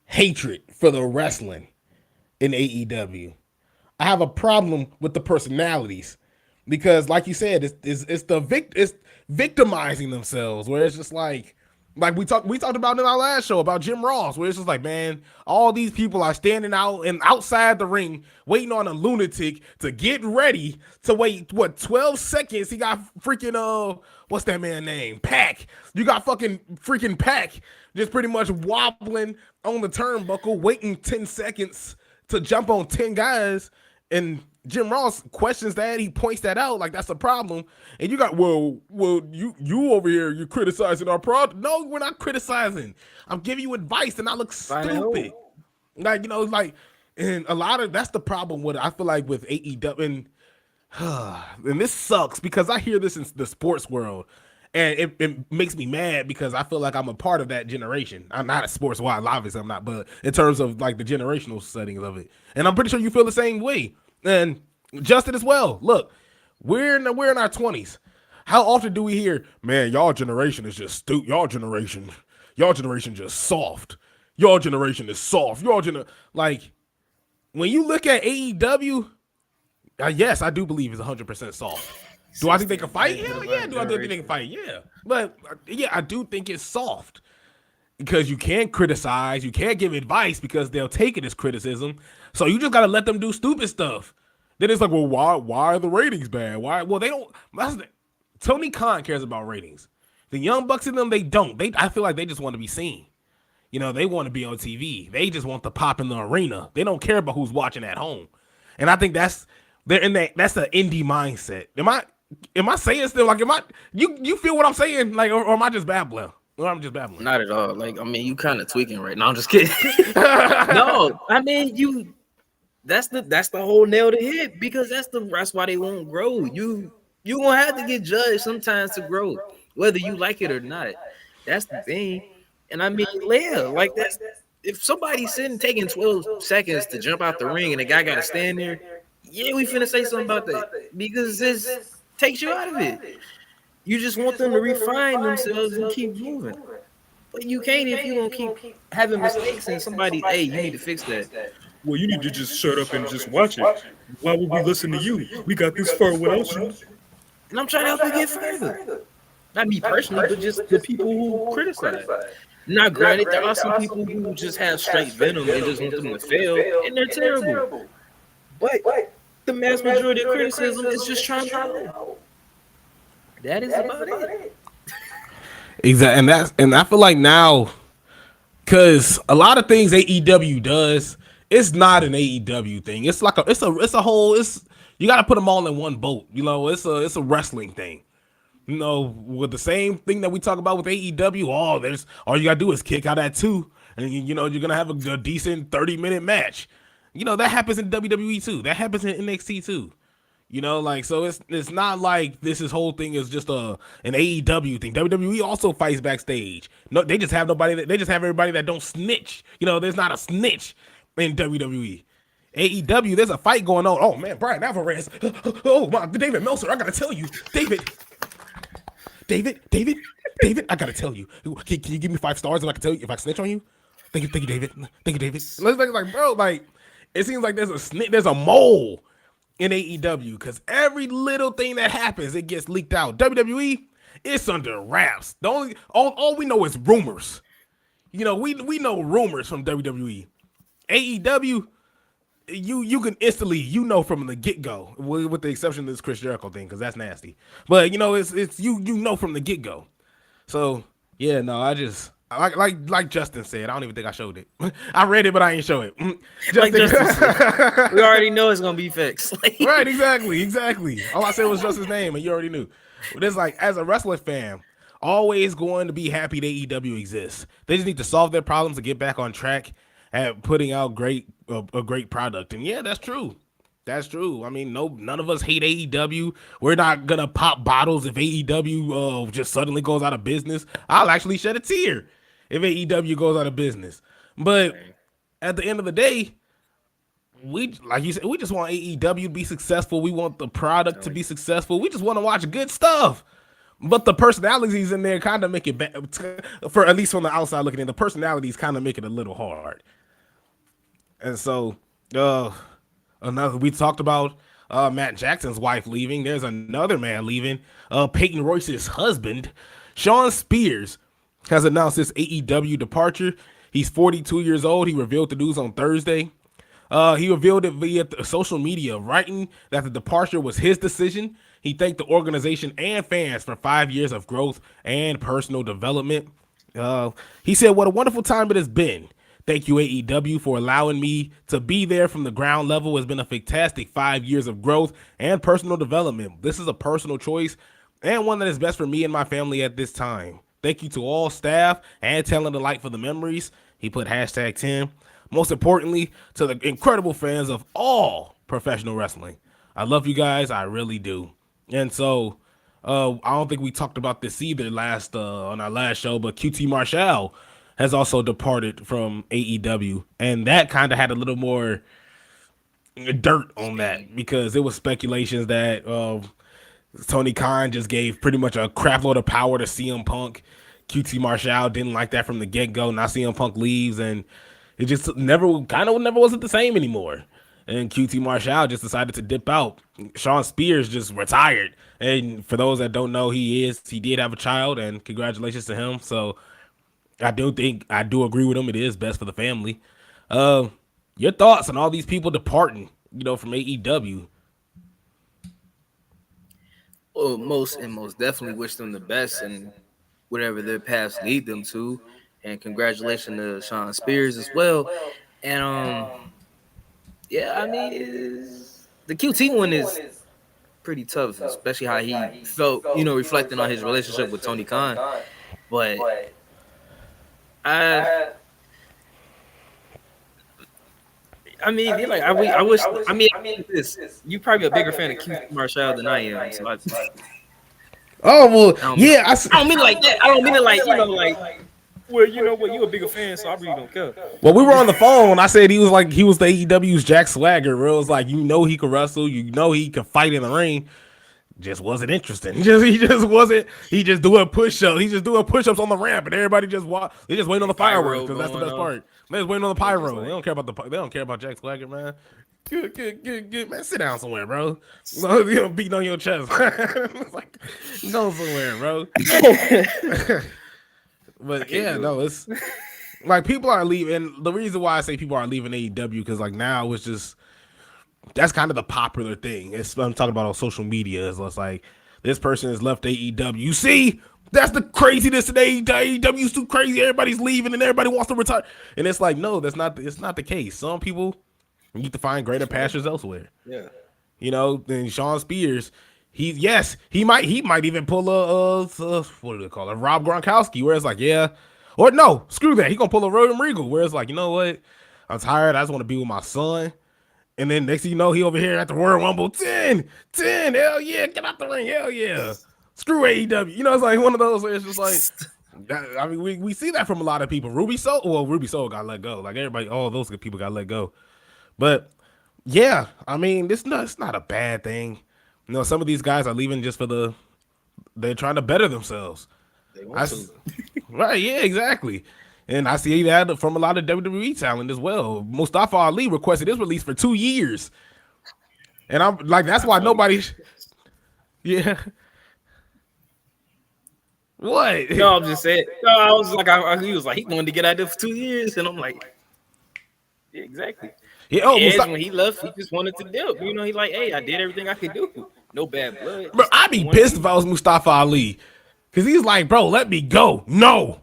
hatred for the wrestling in AEW. I have a problem with the personalities because, like you said, it's victimizing themselves. Where it's just like, Like we talked about in our last show about Jim Ross, where it's just like, man, all these people are standing out and outside the ring waiting on a lunatic to get ready to wait 12 seconds. He got freaking what's that man name? Pac. You got fucking freaking Pac just pretty much wobbling on the turnbuckle, waiting 10 seconds to jump on 10 guys. And Jim Ross questions that. He points that out like that's a problem. And you got, well, you over here, you're criticizing our product. No, we're not criticizing. I'm giving you advice and I look stupid. Like, and a lot of, that's the problem with, I feel like with AEW, and this sucks because I hear this in the sports world. And it makes me mad because I feel like I'm a part of that generation. I'm not a sports wise, obviously I'm not, but in terms of like the generational settings of it. And I'm pretty sure you feel the same way. And Justin as well. Look, we're in our 20s. How often do we hear, man, y'all generation is just stupid. Y'all generation just soft. Y'all generation is soft. Like, when you look at AEW, yes, I do believe it's 100% soft. Do I think they can fight? Hell yeah. Do I think they can fight? Yeah. But yeah, I do think it's soft because you can't criticize, you can't give advice because they'll take it as criticism. So you just got to let them do stupid stuff. Then it's like, well, why are the ratings bad? Why? Well, they don't. Tony Khan cares about ratings. The Young Bucks in them, they don't. I feel like they just want to be seen. They want to be on TV. They just want the pop in the arena. They don't care about who's watching at home. And I think that's the indie mindset. Am I saying still like you feel what I'm saying? Like, or am I just babbling? Or I'm just babbling? Not at all. Like, I mean, you kind of tweaking right now. I'm just kidding. No, I mean that's the whole nail to hit because that's why they won't grow. You gonna have to get judged sometimes to grow, whether you like it or not. That's the thing. And I mean, Leia, like that's if somebody's sitting taking 12 seconds to jump out the ring and the guy gotta stand there, yeah, we finna say something about that because this takes you out of it. You just want them to refine themselves and keep moving. But you can't if you don't keep having mistakes and somebody, hey, you need to fix that. Well, you need to just shut up and just watch it. Why would we listen to you? We got this far without you. And I'm trying to help you get further. Not me personally, but just the people who criticize. Now, granted, there are some people who just have straight venom and just want them to fail, and they're terrible. But the mass majority of criticism is just trying to help. That is about it. Exactly, and I feel like now, because a lot of things AEW does, it's not an AEW thing. It's like it's a whole. You got to put them all in one boat. It's a wrestling thing. With the same thing that we talk about with AEW. All you gotta do is kick out at 2, and you're gonna have a decent 30-minute match. That happens in WWE too. That happens in NXT too. So it's not like this whole thing is just an AEW thing. WWE also fights backstage. No, they just have they just have everybody that don't snitch. There's not a snitch in WWE. AEW, there's a fight going on. Oh man, Brian Alvarez. Oh my, David Meltzer, I gotta tell you, David, I gotta tell you. Can you give me 5 stars and I can tell you if I snitch on you? Thank you, David. Thank you, David. Like, bro, like it seems like there's a mole in AEW because every little thing that happens, it gets leaked out. WWE, it's under wraps. All we know is rumors. We know rumors from WWE. AEW, you can instantly from the get go, with the exception of this Chris Jericho thing because that's nasty. But it's from the get go. So yeah, no, I just like Justin said, I don't even think I showed it. I read it, but I ain't show it. Like Justin said, we already know it's gonna be fixed. Right, exactly. All I said was Justin's name, and you already knew. But it's like, as a wrestling fan, always going to be happy that AEW exists. They just need to solve their problems to get back on track at putting out a great product. And yeah, that's true. That's true. I mean, none of us hate AEW. We're not gonna pop bottles if AEW just suddenly goes out of business. I'll actually shed a tear if AEW goes out of business. But at the end of the day, like you said, we just want AEW to be successful. We want the product to be successful. We just want to watch good stuff. But the personalities in there kind of make it bad, for at least from the outside looking in. The personalities kind of make it a little hard. And so, we talked about Matt Jackson's wife leaving. There's another man leaving. Peyton Royce's husband, Sean Spears, has announced his AEW departure. He's 42 years old. He revealed the news on Thursday. He revealed it via social media, writing that the departure was his decision. He thanked the organization and fans for 5 years of growth and personal development. He said, "What a wonderful time it has been. Thank you, AEW, for allowing me to be there from the ground level. It's been a fantastic 5 years of growth and personal development. This is a personal choice and one that is best for me and my family at this time. Thank you to all staff and talent alike for the memories." He put hashtag 10. Most importantly, to the incredible fans of all professional wrestling. I love you guys. I really do. And so, I don't think we talked about this either on our last show, but QT Marshall has also departed from AEW, and that kind of had a little more dirt on that because it was speculations that Tony Khan just gave pretty much a crap load of power to CM Punk. QT Marshall didn't like that from the get-go. Now CM Punk leaves, and it just never wasn't the same anymore. And QT Marshall just decided to dip out. Sean Spears just retired. And for those that don't know, he did have a child, and congratulations to him. So I do agree with him. It is best for the family. Your thoughts on all these people departing, from AEW? Well, most definitely wish them the best and whatever their paths lead them to. And congratulations to Sean Spears as well. And yeah, I mean, the QT one is pretty tough, especially how he felt, reflecting on his relationship with Tony Khan. But I mean, like I wish. I mean, this you probably a bigger fan of QT Marshall than I am. So Oh well, I don't mean it like that. I don't mean it like well, you know what, you a bigger fan, so I really don't care. Well, we were on the phone. I said he was the AEW's Jack Swagger. Where it was like, he could wrestle, he could fight in the ring. Just wasn't interesting. He just wasn't. He just doing push-ups. He's just doing push-ups on the ramp, and everybody just They just waiting on the fireworks because that's the best part. They just waiting on the pyro. They don't care about They don't care about Jack Swagger, man. Good, man. Sit down somewhere, bro. Beating on your chest. It's like, go somewhere, bro. But yeah, no, it's like people are leaving. And the reason why I say people are leaving AEW because now it's just that's kind of the popular thing. I'm talking about on social media. It's like this person has left AEW. You see, that's the craziness today. AEW's too crazy. Everybody's leaving and everybody wants to retire. And it's like, no, it's not the case. Some people need to find greater pastures elsewhere. Yeah, Then Sean Spears. He might even pull a what do they call it, Rob Gronkowski, where it's like, or no, screw that, he gonna pull a Roden Regal, where it's like, you know what, I'm tired, I just want to be with my son, and then next thing you know, he over here at the Royal Rumble, 10, hell yeah, get out the ring, hell yeah, screw AEW, it's like one of those where it's just like, I mean, we see that from a lot of people. Ruby Soul got let go, like everybody, all those good people got let go, but yeah, I mean, it's not a bad thing. Some of these guys are leaving just they're trying to better themselves. they want to. Right, yeah, exactly. And I see that from a lot of WWE talent as well. Mustafa Ali requested his release for 2 years. And I'm like, that's why nobody. Yeah. What? No, I'm just saying. No, I was like, he was like, he wanted to get out there for 2 years. And I'm like, yeah, exactly. Yeah, When he left, he just wanted to dip. He like, hey, I did everything I could do. No bad blood. Bro, I'd be pissed if I was Mustafa Ali. Because he's like, bro, let me go. No.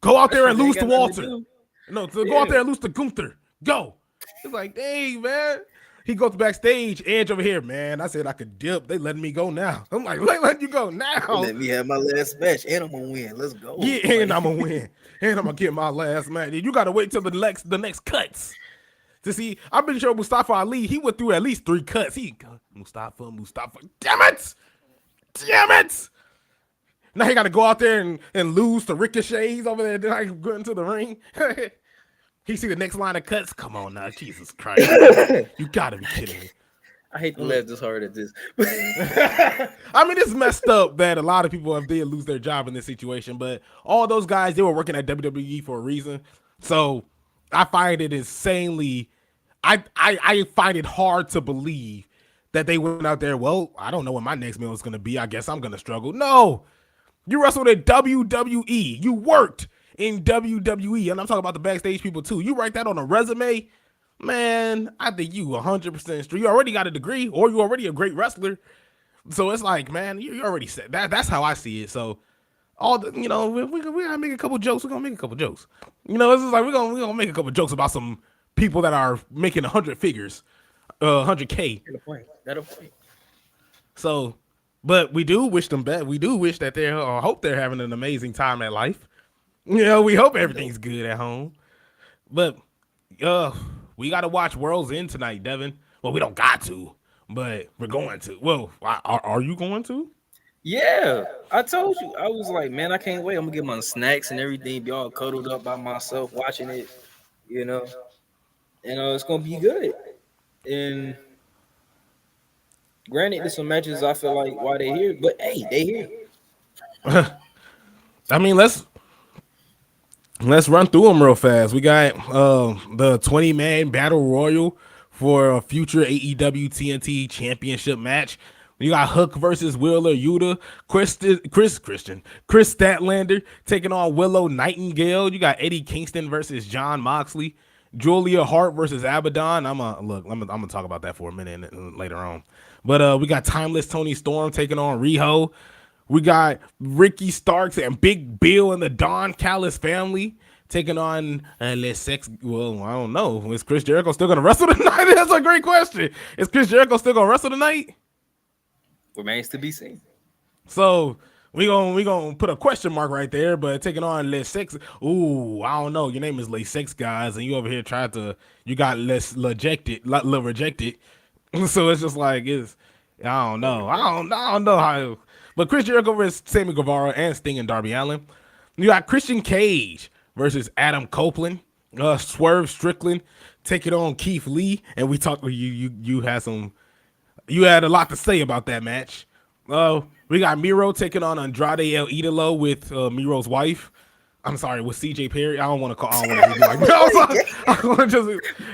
Go out there and lose to Walter. No, go out there and lose to Gunther. Go. It's like, dang, man. He goes backstage, Edge over here, man. I said I could dip. They letting me go now. I'm like, let you go now. Let me have my last match, and I'm gonna win. Let's go. Yeah, and I'm gonna win, and I'm gonna get my last match. You gotta wait till the next cuts to see. I'm pretty sure Mustafa Ali, he went through at least 3 cuts. Mustafa. Damn it! Now he gotta go out there and lose to Ricochet. He's over there, then I go into the ring. He see the next line of cuts. Come on now, Jesus Christ! You gotta be kidding me. I hate to laugh this hard at this. I mean, it's messed up that a lot of people have did lose their job in this situation, but all those guys, they were working at WWE for a reason. So I find it insanely. I find it hard to believe that they went out there. Well, I don't know what my next meal is going to be. I guess I'm going to struggle. No, You wrestled at WWE. You worked in WWE, and I'm talking about the backstage people too. You write that on a resume, man. I think you 100% straight. You already got a degree, or you already a great wrestler. So it's like, man, you already said that. That's how I see it. So all the, we gotta make a couple jokes. We're gonna make a couple jokes. It's just like we're gonna make a couple jokes about some people that are making 100 figures, 100K. That'll point. So, but we do wish them bad. We do wish that hope they're having an amazing time at life. We hope everything's good at home. But we got to watch World's End tonight, Devin. Well, we don't got to, but we're going to. Well, are you going to? Yeah, I told you. I was like, man, I can't wait. I'm gonna get my snacks and everything, be all cuddled up by myself watching it, and it's gonna be good. And granted, there's some matches I feel like why they here, but hey, they here. I mean, let's run through them real fast. We got the 20-man battle royal for a future AEW TNT championship match. You got Hook versus Wheeler Yuta, Chris Statlander taking on Willow Nightingale. You got Eddie Kingston versus John Moxley, Julia Hart versus Abaddon. I'm gonna talk about that for a minute later on. But we got Timeless Tony Storm taking on Riho. We got Ricky Starks and Big Bill and the Don Callis family taking on Les Sex. Well, I don't know. Is Chris Jericho still gonna wrestle tonight? That's a great question. Is Chris Jericho still gonna wrestle tonight? Remains to be seen. So we gonna put a question mark right there, but taking on Les Sex. Ooh, I don't know. Your name is Les Sex, guys, and you over here you got Les rejected. So it's just like I don't know how. But Chris Jericho versus Sammy Guevara and Sting and Darby Allin. You got Christian Cage versus Adam Copeland. Swerve Strickland taking on Keith Lee, and we talked. You had a lot to say about that match. We got Miro taking on Andrade El Idolo with Miro's wife. I'm sorry, with CJ Perry. I don't want to be like I want to just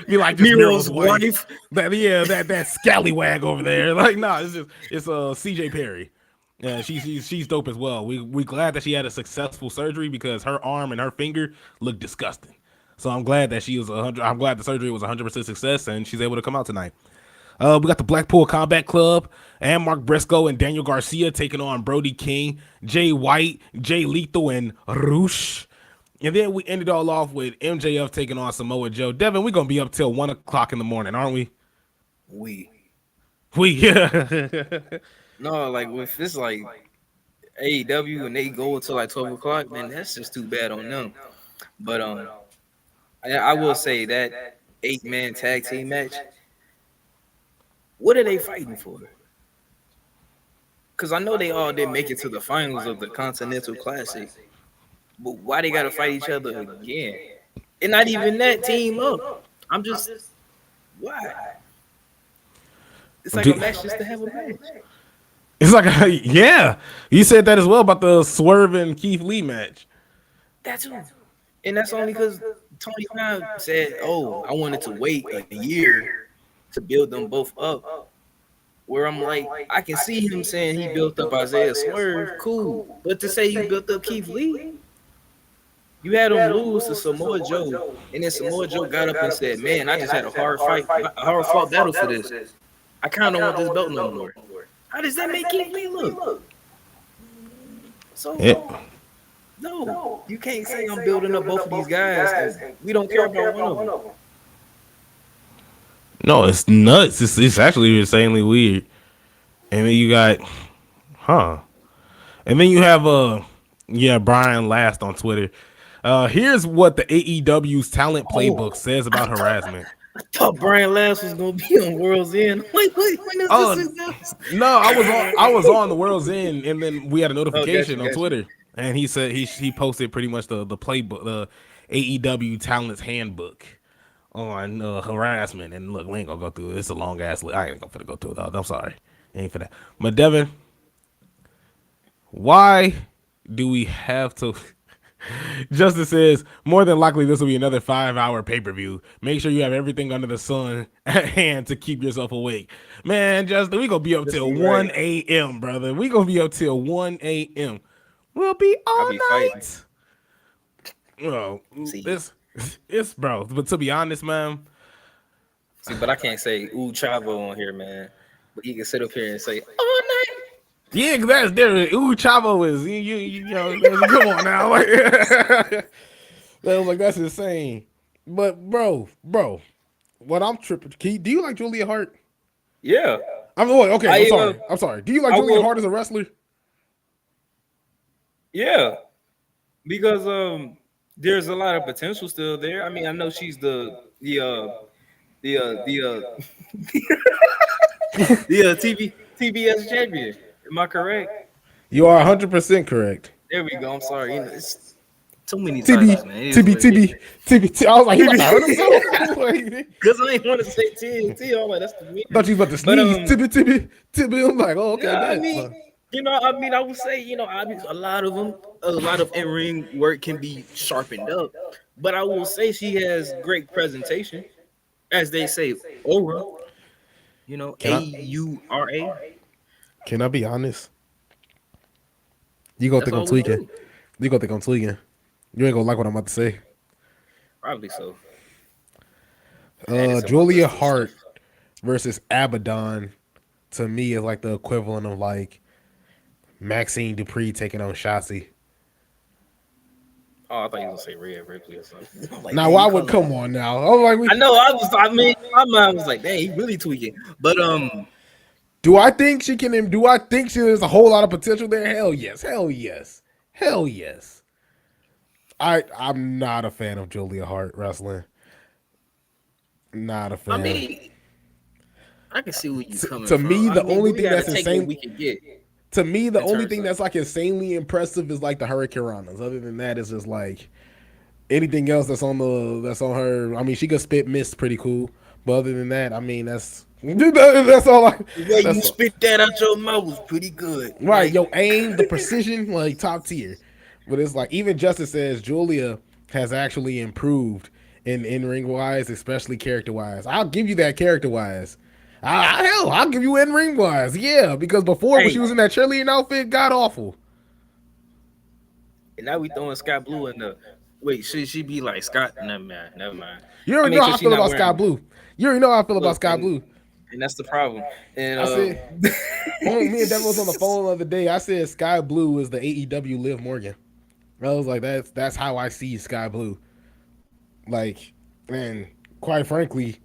be like Miro's wife. That scallywag over there. Like, no, it's CJ Perry. Yeah, she's dope as well. We glad that she had a successful surgery because her arm and her finger look disgusting. So I'm glad that I'm glad the surgery was 100% success and she's able to come out tonight. We got the Blackpool Combat Club and Mark Briscoe and Daniel Garcia taking on Brody King, Jay White, Jay Lethal, and Roosh. And then we ended all off with MJF taking on Samoa Joe. Devin, we're gonna be up till 1 o'clock in the morning, aren't we? We yeah. No, like if it's like AEW and they go until like 12 o'clock, man, that's just too bad on them. But I will say that 8-man tag team match. What are they fighting for? Because I know they all did make it to the finals of the Continental Classic, but why they gotta fight each other again? And not even that team up. I'm just why? It's like a match just to have a match. It's like yeah. You said that as well about the Swerve and Keith Lee match. That's who. And that's only because Tony Khan said, "Oh, I wanted to wait a year to build them both up." Where I'm like, I can see him saying he built up Isaiah Swerve, cool. But to say you built up Keith Lee, you had him lose to Samoa Joe, and then Samoa Joe got up and said, "Man, I just had a hard fought battle for this. I kind of want this belt no more." How does that make Keith Lee look? So no, you can't say I'm building up both of these guys. And we don't care about one of them. No, it's nuts. It's actually insanely weird. And then you got, and then you have Brian Last on Twitter. Here's what the AEW's talent playbook says about harassment. I thought Brian Last was gonna be on World's End. When is this? No, I was on the World's End, and then we had a notification on Twitter, and he said he posted pretty much the playbook, the AEW talents handbook on harassment. And look, we ain't gonna go through it. It's a long ass list. I ain't gonna go through it though. I'm sorry, ain't for that. But Devin, why do we have to? Justice says, more than likely this will be another 5-hour pay-per-view. Make sure you have everything under the sun at hand to keep yourself awake. Man, Justin, we gonna be up till 1 a.m., brother. We gonna be up till 1 a.m. will be I'll all be fighting. night. Well, See, it's bro. But to be honest, man, but I can't say ooh Chavo on here, man. But you can sit up here and say all night. yeah, 'cause that's different. Ooh, Chavo is you know. Come on now, like that was like that's insane. But bro, what I'm tripping. Do you like Julia Hart? Yeah, I'm okay. I, I'm sorry. I'm sorry. Do you like I Julia will- Hart as a wrestler? yeah, because there's a lot of potential still there. I mean, I know she's the TBS champion. Am I correct? You are 100% correct. There we go. I'm sorry. You know, it's too many TB, titles, man. It is what it is. TB. I was like, he about to hurt himself. Like, Because I ain't want to say TNT. I'm like, that's the weird. thought you was about to sneeze. TB. I'm like, oh, okay. Yeah, I that's mean, fine. I would say, a lot of them, a lot of in-ring work can be sharpened up, but I will say she has great presentation, as they say, aura. AURA. Can I be honest? You gonna That's think I'm all we tweaking? do. You gonna think I'm tweaking? You ain't gonna like what I'm about to say. Probably so. Add it to my Julia list of Hart stuff. versus Abaddon to me is like the equivalent of like Maxine Dupree taking on Shotzi. Oh, I thought you were gonna say Rhea Ripley or something. I'm like, Now, dang, why you would calling- come on now? I'm like, I know. I mean, my mind was like, dang, he really tweaking. But do I think she can? Do I think there's a whole lot of potential there? Hell yes. Hell yes. Hell yes. I'm not a fan of Julia Hart wrestling. Not a fan. I mean, I can see where you coming To from. me, the I mean, only we thing gotta that's take insane. what we can get. To me, the in only terms thing of- that's like insanely impressive is like the Hurricanranas. Other than that, it's just like anything else that's on her. I mean, she could spit mist pretty cool, but other than that, I mean, that's all. The way That's you spit that out your mouth was pretty good. right. Like, Yo, aim, the precision, like top tier. But it's like even Justice says Julia has actually improved in ring wise, especially character wise. I'll give you that character wise. Hell, I'll give you in ring wise. Yeah, because before when Hey. she was in that cheerleading outfit, god awful. and now we throwing Scott Blue in the. Wait, should she be like Scott? Never mind. You already know how I 'cause she feel not about Sky wearing- Blue. You already know how I feel about Look, Sky and- Blue. And that's the problem. And I said, me and Devin was on the phone the other day. I said Sky Blue is the AEW Liv Morgan. I was like, that's how I see Sky Blue. Like, and quite frankly,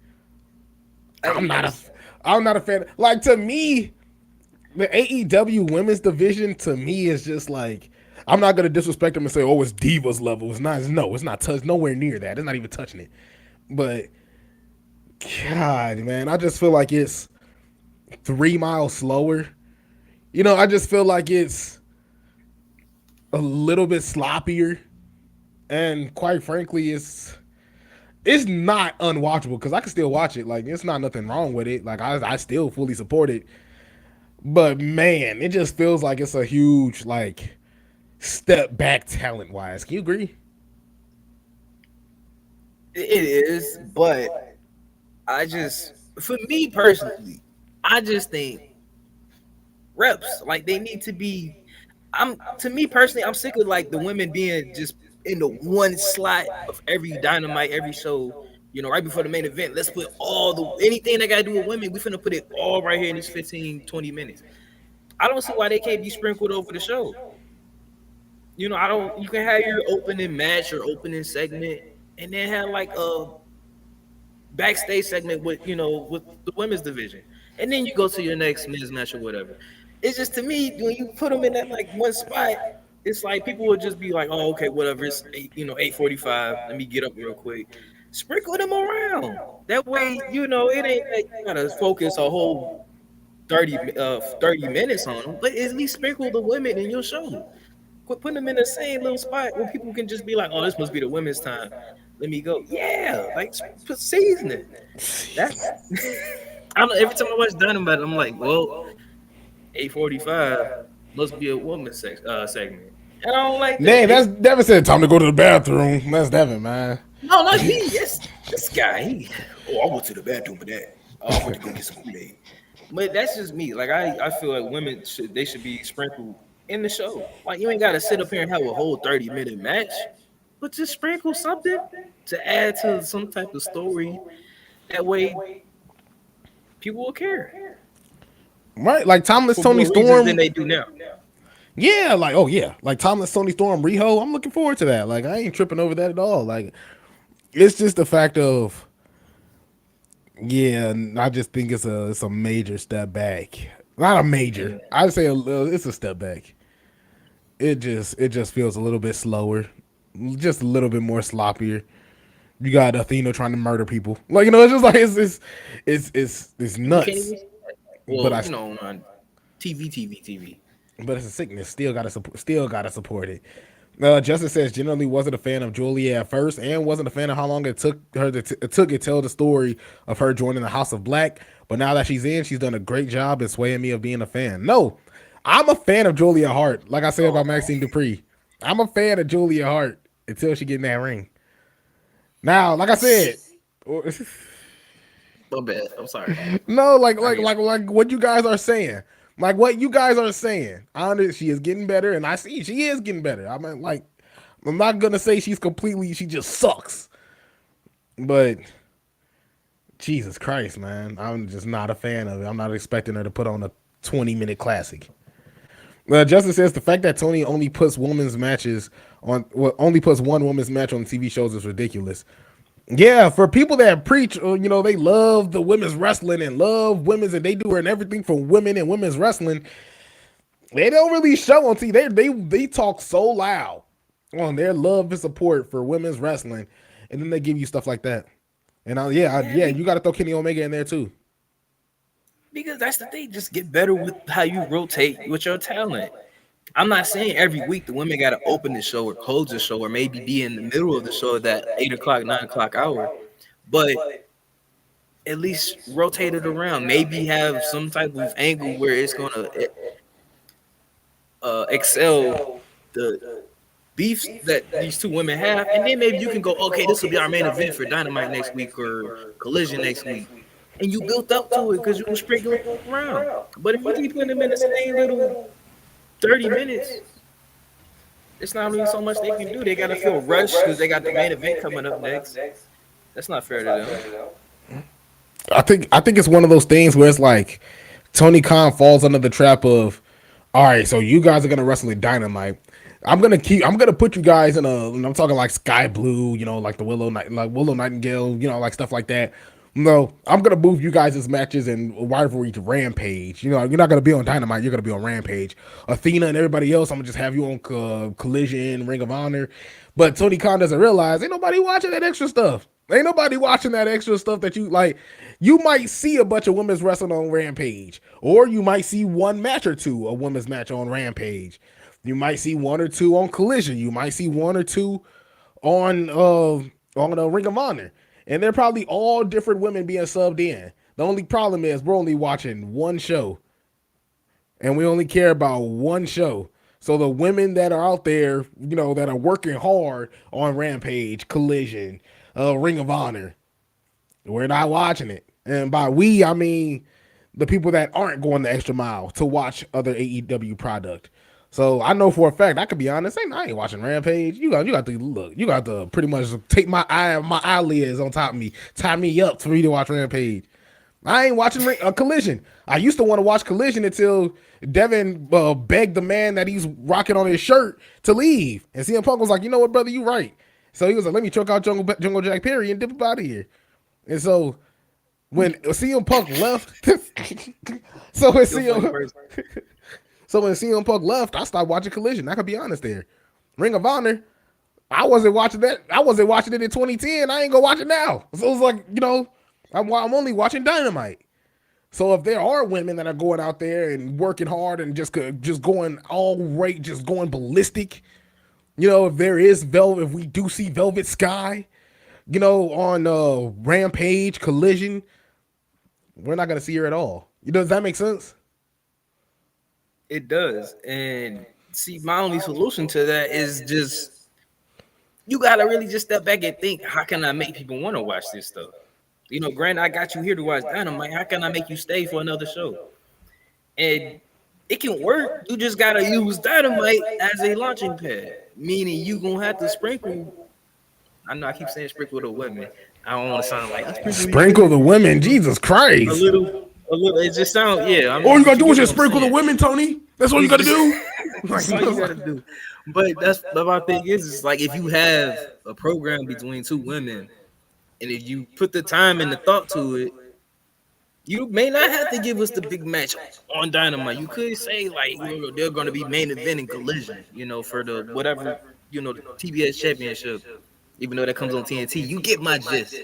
I'm not a fan. Like, to me, the AEW women's division to me is just like, I'm not gonna disrespect them and say, oh, it's Divas level. It's not. No, it's not touched nowhere near that. It's not even touching it. But God, man, I just feel like it's 3 miles slower. You know, I just feel like it's a little bit sloppier, and quite frankly, it's not unwatchable because I can still watch it. Like, it's not nothing wrong with it. Like, I still fully support it. But man, it just feels like it's a huge like step back talent wise. Can you agree? It is, but for me personally, I just think reps like they need to be. To me personally, I'm sick of like the women being just in the one slot of every Dynamite, every show. Right before the main event, let's put anything that got to do with women. We finna put it all right here in these 15, 20 minutes. I don't see why they can't be sprinkled over the show. You can have your opening match or opening segment, and then have like a backstage segment with the women's division, and then you go to your next men's match or whatever. It's just, to me, when you put them in that like one spot, it's like people would just be like, oh, okay, whatever. It's 8:45. Let me get up real quick. Sprinkle them around. That way, it ain't like you gotta focus a whole 30 minutes on them, but at least sprinkle the women in your show. Quit putting them in the same little spot where people can just be like, oh, this must be the women's time. Let me go. Yeah, like put seasoning. That's I don't know. Every time I watch Dynamite, I'm like, well, 8:45 must be a woman's segment. And I don't like that. Man, that's Devin said time to go to the bathroom. That's Devin, man. No, not me. Yes, this guy. I went to the bathroom for that. I went to go get some Kool-Aid. But that's just me. Like I feel like women should be sprinkled in the show. Like you ain't gotta sit up here and have a whole 30-minute match, but just sprinkle something to add to some type of story. That way people will care Right, like Timeless for Tony more reasons than Storm. they do now. Yeah, like oh yeah, like Timeless Tony Storm Riho. I'm looking forward to that. Like I ain't tripping over that at all. Like it's just the fact of yeah, I just think it's a major step back. Not a major. And I'd say it's a step back. It just feels a little bit slower, just a little bit more sloppier. You got Athena trying to murder people. Like it's just like it's you can't nuts. even see that. But Well, I on TV. but it's a sickness. Still gotta support it. Justin says generally wasn't a fan of Julia at first, and wasn't a fan of how long it took her to tell the story of her joining the House of Black. But now that she's in, she's done a great job in swaying me of being a fan. No, I'm a fan of Julia Hart. Like I said about Maxine Dupree, I'm a fan of Julia Hart until she get in that ring. Now, like I said, My bad. I'm sorry. no, like I like mean, like like what you guys are saying. Like what you guys are saying. I understand she is getting better, and I see she is getting better. I mean, like, I'm not gonna say she just sucks. But Jesus Christ, man. I'm just not a fan of it. I'm not expecting her to put on a 20-minute classic. Justin says the fact that Tony only puts only puts one women's match on TV shows is ridiculous. Yeah, for people that preach, they love the women's wrestling and love women's, and they do and everything for women and women's wrestling. They don't really show on TV. They talk so loud on their love and support for women's wrestling, and then they give you stuff like that. And you got to throw Kenny Omega in there too. because that's the thing. Just get better with how you rotate with your talent. I'm not saying every week the women got to open the show or close the show or maybe be in the middle of the show at that 8 o'clock, 9 o'clock hour, but at least rotate it around. Maybe have some type of angle where it's gonna excel the beefs that these two women have, and then maybe you can go, okay, this will be our main event for Dynamite next week or Collision next week, and you built up to it because you were sprinkling around. But if you keep putting them in the same little 30 minutes, it's not really so much they can do. They gotta feel rushed because they got the main event coming up next. That's not fair to them. I think it's one of those things where it's like Tony Khan falls under the trap of, all right, so you guys are gonna wrestle in Dynamite. I'm gonna put you guys in and I'm talking like Sky Blue, like the Willow Nightingale, like stuff like that. No, I'm gonna move you guys' matches and rivalry to Rampage. You're not gonna be on Dynamite. You're gonna be on Rampage. Athena and everybody else, I'm gonna just have you on Collision, Ring of Honor. But Tony Khan doesn't realize ain't nobody watching that extra stuff. Ain't nobody watching that extra stuff that you like. You might see a bunch of women's wrestling on Rampage, or you might see one match or two, a women's match on Rampage. You might see one or two on Collision. You might see one or two on the Ring of Honor, and they're probably all different women being subbed in. The only problem is we're only watching one show, and we only care about one show. So the women that are out there, that are working hard on Rampage, Collision, Ring of Honor, we're not watching it. And by we, I mean the people that aren't going the extra mile to watch other AEW product. So I know for a fact, I could be honest, I ain't watching Rampage. You got to look. You got to pretty much take my eyelids on top of me, tie me up for me to watch Rampage. I ain't watching Collision. I used to want to watch Collision until Devin begged the man that he's rocking on his shirt to leave. And CM Punk was like, you know what, brother, you right. So he was like, let me choke out Jungle Jack Perry and dip out of here. And so when CM Punk left, when CM Punk left, I stopped watching Collision. I could be honest there. Ring of Honor, I wasn't watching that. I wasn't watching it in 2010. I ain't gonna watch it now. So it's like, I'm only watching Dynamite. So if there are women that are going out there and working hard and just going all right, just going ballistic, if there is if we do see Velvet Sky, on Rampage, Collision, we're not gonna see her at all. Does that make sense? It does. And see, my only solution to that is just you gotta really just step back and think, how can I make people want to watch this stuff? Granted, I got you here to watch Dynamite. How can I make you stay for another show? And it can work. You just gotta use Dynamite as a launching pad, meaning you gonna have to sprinkle. I know I keep saying sprinkle the women. I don't want to sound like Sprinkle the women, Jesus a Christ. little, a little. It just sounds, yeah. I mean, All you but gotta you do is get what just I'm sprinkle the saying. women, Tony. That's all you It's gotta just- do. That's all you gotta do. But that's my thing is like if you have a program between two women, and if you put the time and the thought to it, you may not have to give us the big match on Dynamite. You could say like they're going to be main eventing Collision, for the whatever the TBS Championship, even though that comes on TNT. You get my gist.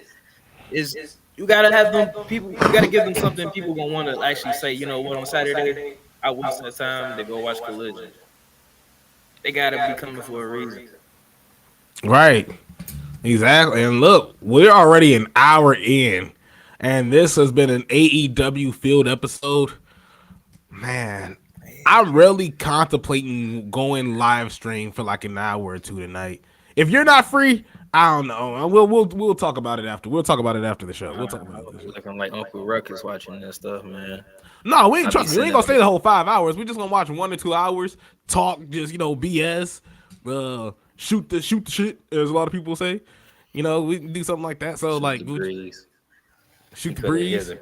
Is you gotta have them people. You gotta give them something people gonna want to actually say. You know what? On Saturday, I waste that time to go watch Collision. They gotta be coming for a reason. Right. Exactly. And look, we're already an hour in, and this has been an AEW field episode. Man, I'm really contemplating going live stream for like an hour or two tonight. If you're not free, I don't know. We'll talk about it after. We'll talk about it after the show. We'll talk about it. Looking like Uncle Ruckus watching that stuff, man. No, we ain't I trust be me. We ain't gonna stay sitting the whole 5 hours. We're just gonna watch 1 or 2 hours, talk, just BS, shoot the shit, as a lot of people say. We can do something like that. So like, breeze. shoot the Yeah, breeze. the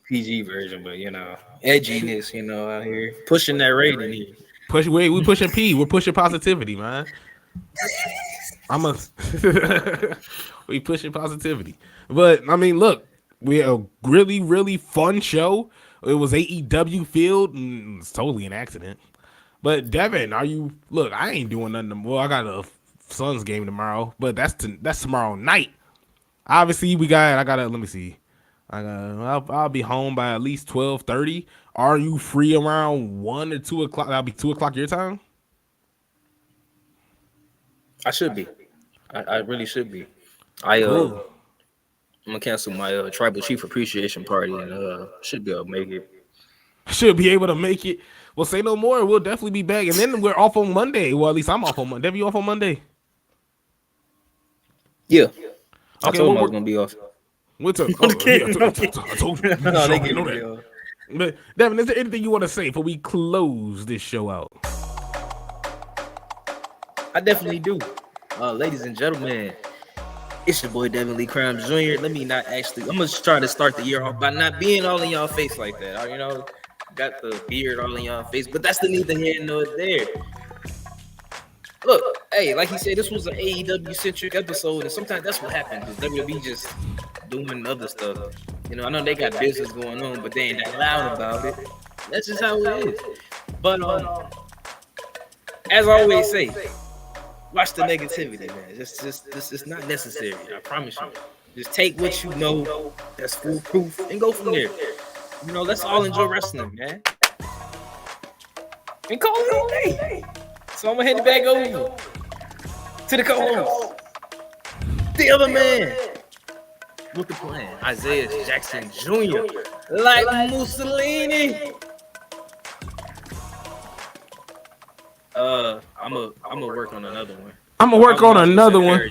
PG version, but edginess, out here pushing that rating. Here. We pushing P. We're pushing positivity, man. We pushing positivity. But I mean, look, we had a really, really fun show. It was AEW field, and it's totally an accident. But Devin, look, I ain't doing nothing. Well, I got a Suns game tomorrow, but that's tomorrow night. Obviously, let me see. I'll be home by at least 12:30. Are you free around 1 or 2 o'clock? That'll be 2 o'clock your time. I should be. I really should be. Cool. I'm gonna cancel my tribal chief appreciation party and should be able to make it. Should be able to make it. Well, say no more. We'll definitely be back, and then we're off on Monday. Well, at least I'm off on Monday. Devin, you off on Monday? Yeah. I Okay, told him I was gonna be off. What's up? I told you. No, they You give know me that. But Devin, is there anything you want to say before we close this show out? I definitely do. Ladies and gentlemen, it's your boy Devin Lee Crimes Jr. Let me not actually. I'm gonna try to start the year off by not being all in y'all face like that. Got the beard all in y'all face, but that's the neither here nor there. Look, hey, like he said, this was an AEW centric episode, and sometimes that's what happens. Is WWE just doing other stuff. I know they got business going on, but they ain't that loud about it. That's just how it is. But as I always say, watch the negativity, man. This is not necessary. I promise you. Just take what you know that's foolproof and go from there. Let's all enjoy wrestling, man. And call it a day. So I'm gonna hand it back over to the co-host, the other man with the plan, Isaiah Jackson Jr. Like Mussolini. I'm gonna work on another one. I'm gonna work on another one.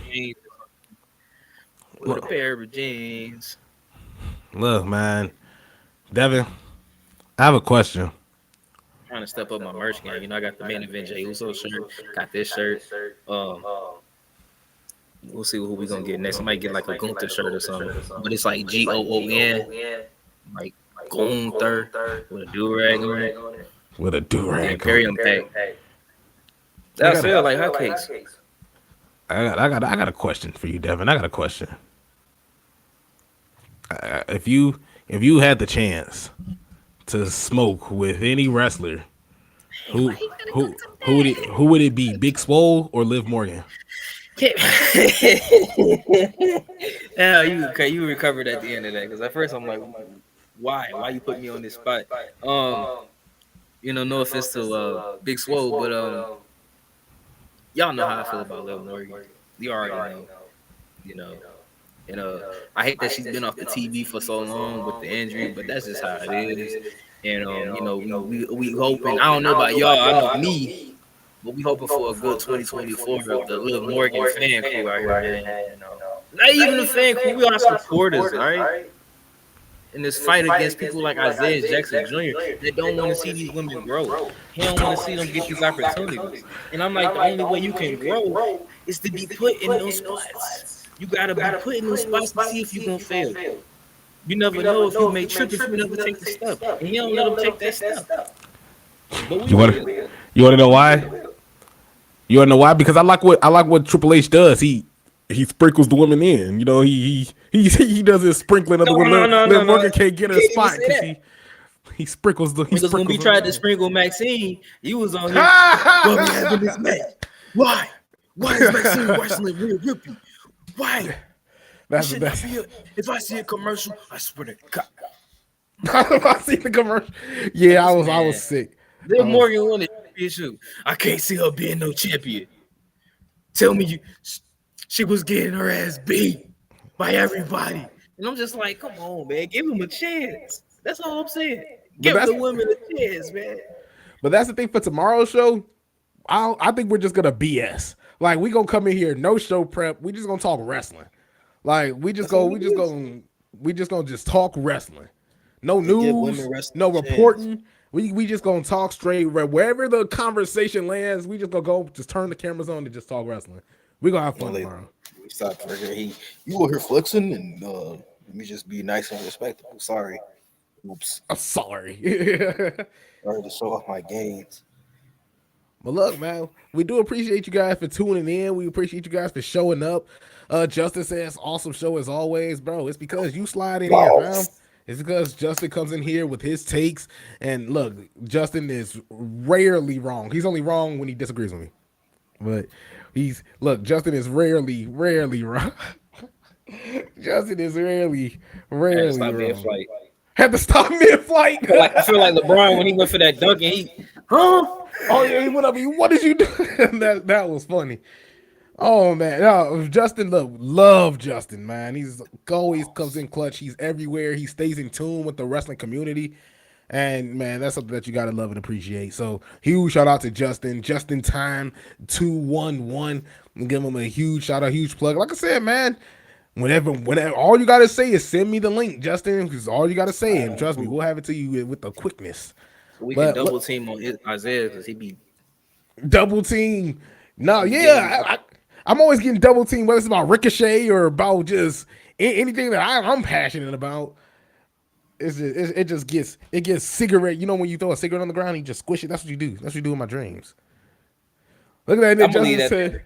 With a pair of jeans. Look, man, Devin, I have a question. I'm trying to step up my merch game. I got the main event Jey Uso shirt. Got this shirt. We'll see who we gonna get next. I might get like a Gunther shirt or something. But it's like Goon, like Gunther with a do-rag on it. With a do-rag. Imperium pack. That sell like hotcakes. I got a question for you, Devin. I got a question. If you had the chance to smoke with any wrestler, who would it be? Big Swole or Liv Morgan? Yeah, you recovered at the end of that because at first I'm like, why you put me on this spot? No offense to Big Swole, but y'all know how I feel about Liv Morgan. You already know. I hate that she's been off the TV for so long with the injury, but that's just how it is. And we hoping. I don't know about y'all. I know me, but we hoping for a good 2024 of the Liv Morgan fan crew out here, man. Not even the fan crew. We are supporters, right? in this fight against people like Isaiah Jackson Jr. that don't want to see these women grow. He don't want to see them get these opportunities. And I'm like, the only way you can grow is to be put in those spots. You gotta be put in those spots to see if you're gonna fail. You never know if you may trip if you never take the step. And he don't let them take that step. But You want to know why? You want to know why? Because I like what Triple H does. He sprinkles the women in. You know, he does his sprinkling of the women. Liv Morgan can't get her spot because he sprinkles the. Because when we tried to sprinkle Maxine, he was on here. What we having this match? Why? Why is Maxine wrestling real rippy? Why? If I see a commercial, I swear to God. I see the commercial. Yeah, I was sick. Liv Morgan won the championship. I can't see her being no champion. Tell me she was getting her ass beat by everybody. And I'm just like, come on, man. Give him a chance. That's all I'm saying. Give the women a chance, man. But that's the thing for tomorrow's show. I think we're just gonna BS. Like we gonna come in here, no show prep. We just gonna talk wrestling. Like we just gonna just talk wrestling. No news, no reporting. We just gonna talk straight. Wherever the conversation lands, we just gonna go. Just turn the cameras on and just talk wrestling. We gonna have fun tomorrow. Stop triggering. You over here flexing and let me just be nice and respectable. Sorry. Oops. I'm sorry. Sorry to show off my gains. But look, man, we do appreciate you guys for tuning in. We appreciate you guys for showing up. Justin says, awesome show as always, bro. It's because you slide in here, fam. It's because Justin comes in here with his takes. And look, Justin is rarely wrong. He's only wrong when he disagrees with me. But Justin is rarely wrong. Justin is rarely wrong. Had to stop mid-flight. I feel like LeBron when he went for that dunk and he, Oh yeah, he went up. What did you do? that was funny. Oh man, no, Justin, love Justin, man. He's always comes in clutch. He's everywhere. He stays in tune with the wrestling community, and man, that's something that you gotta love and appreciate. So huge shout out to Justin. Justin Time 211. Give him a huge shout out, huge plug. Like I said, man. Whenever, all you gotta say is send me the link, Justin. Because all you gotta say, and trust me, we'll have it to you with the quickness. We can double team on Isaiah because he be double team. No, yeah, I'm always getting double team, whether it's about Ricochet or about just anything that I'm passionate about. It just gets cigarette. You know when you throw a cigarette on the ground, you just squish it. That's what you do. That's what you do in my dreams. Look at that. Justin said.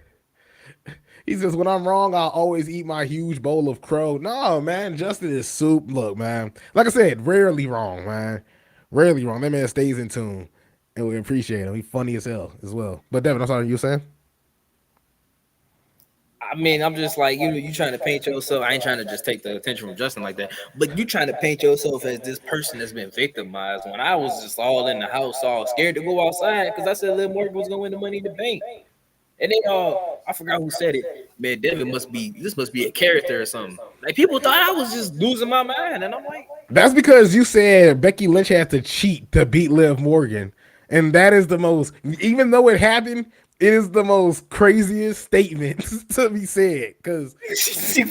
He says, when I'm wrong, I'll always eat my huge bowl of crow. No, man, Justin is soup. Look, man, like I said, rarely wrong, man. Rarely wrong. That man stays in tune, and we appreciate him. He's funny as hell as well. But Devin, I'm sorry, you were saying? I mean, I'm just like, you trying to paint yourself. I ain't trying to just take the attention from Justin like that, but you trying to paint yourself as this person that's been victimized. When I was just all in the house, all scared to go outside because I said Liv Morgan was going to win the Money in the Bank. And then I forgot who said it. Man, Devin must be a character or something. Like people thought I was just losing my mind, and I'm like, that's because you said Becky Lynch had to cheat to beat Liv Morgan, and that is the most. Even though it happened, it is the most craziest statement to be said because she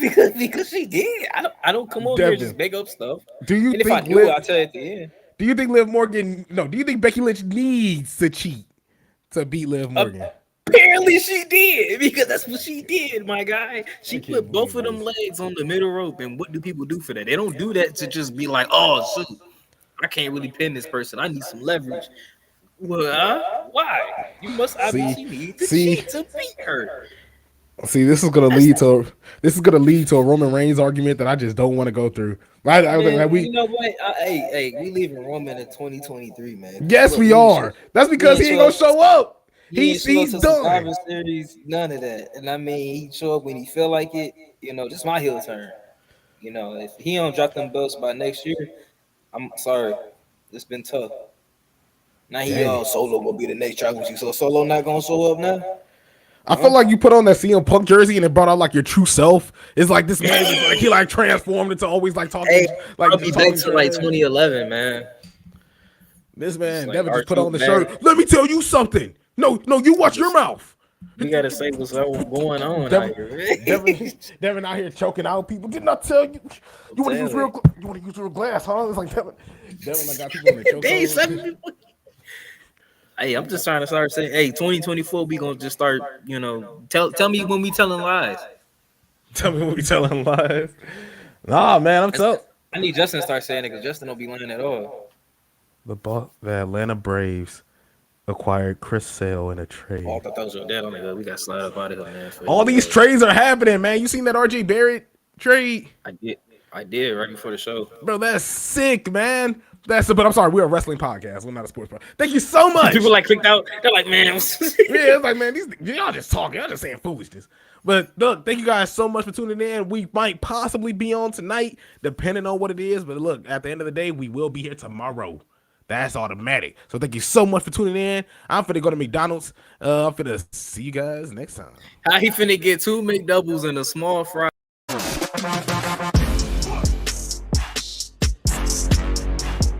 did. I don't come over here and just make up stuff. Do you and think if I do, I'll tell you at the end. Do you think Liv Morgan? No. Do you think Becky Lynch needs to cheat to beat Liv Morgan? Apparently she did, because that's what she did, my guy. She put both of them legs on the middle rope, and what do people do for that? They don't do that to just be like, oh, shoot, I can't really pin this person. I need some leverage. Well, why? You must obviously need to cheat to beat her. See, this is gonna lead to a Roman Reigns argument that I just don't want to go through. You know what? Hey, we leaving Roman in 2023, man. Yes, we are. That's because he ain't gonna show up. He's done. Series, none of that. And I mean, he show up when he feel like it. This is my heel turn. If he don't drop them belts by next year, I'm sorry. It's been tough. Now he Solo will be the next championship. So Solo not gonna show up now. I feel like you put on that CM Punk jersey and it brought out like your true self. It's like this man is like he like transformed into always like talking. Hey, I'll be back to like 2011, man. This man Devin just put on the shirt. Let me tell you something. No, you watch your mouth. We gotta say what's going on Devin, out here. Devin out here choking out people. Didn't I tell you? You want to use real? You want to use real glass, huh? It's like Devin like got people in the choke. Dang, son. Hey, I'm just trying to start saying, hey, 2024, we gonna just start, tell me when we telling lies. Tell me when we telling lies. Nah, man, I'm so. I need Justin to start saying it because Justin don't be lying at all. The Atlanta Braves acquired Chris Sale in a trade. Oh, I thought that was your dad. Oh my God, we got slide up out of here, man. All these trades are happening, man. You seen that RJ Barrett trade? I did right before the show, bro. That's sick, man. But I'm sorry, we're a wrestling podcast. We're not a sports podcast. Thank you so much. People like clicked out. They're like, man, yeah, it's like, man, y'all just talking. Y'all just saying foolishness. But look, thank you guys so much for tuning in. We might possibly be on tonight, depending on what it is. But look, at the end of the day, we will be here tomorrow. That's automatic. So thank you so much for tuning in. I'm finna go to McDonald's. I'm finna see you guys next time. How he finna get 2 McDoubles and a small fry?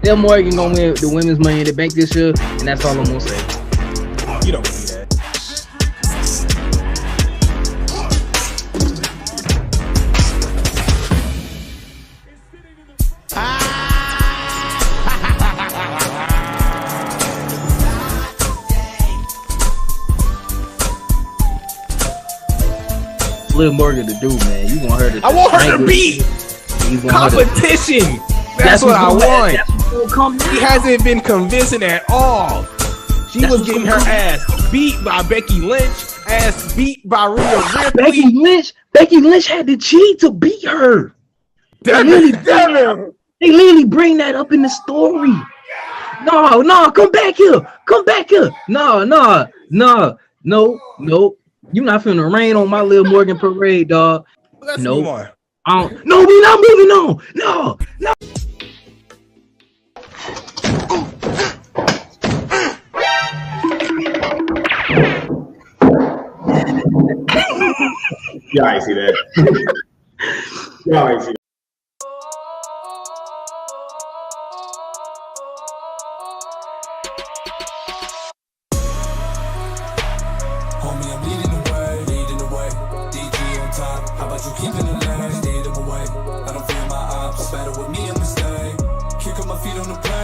Del Morgan gonna win the women's Money in the Bank this year, and that's all I'm gonna say. You don't believe that. Lil Morgan to do, man. You want her to? I want her to beat competition. That's what I want. He hasn't been convincing at all. She was getting her ass beat by Becky Lynch, ass beat by Rhea Ripley. Becky Lynch had to cheat to beat her. They literally bring that up in the story. No, come back here. No. You not finna rain on my Lil Morgan parade, dog. Let's move on. No, we not moving on. No. Y'all ain't see that. Y'all ain't see that. Homie, I'm leading the way. DG on top. How about you keeping the lane? Lead them away. I don't feel my ops. Better with me, I'm stay. Kick up my feet on the plane.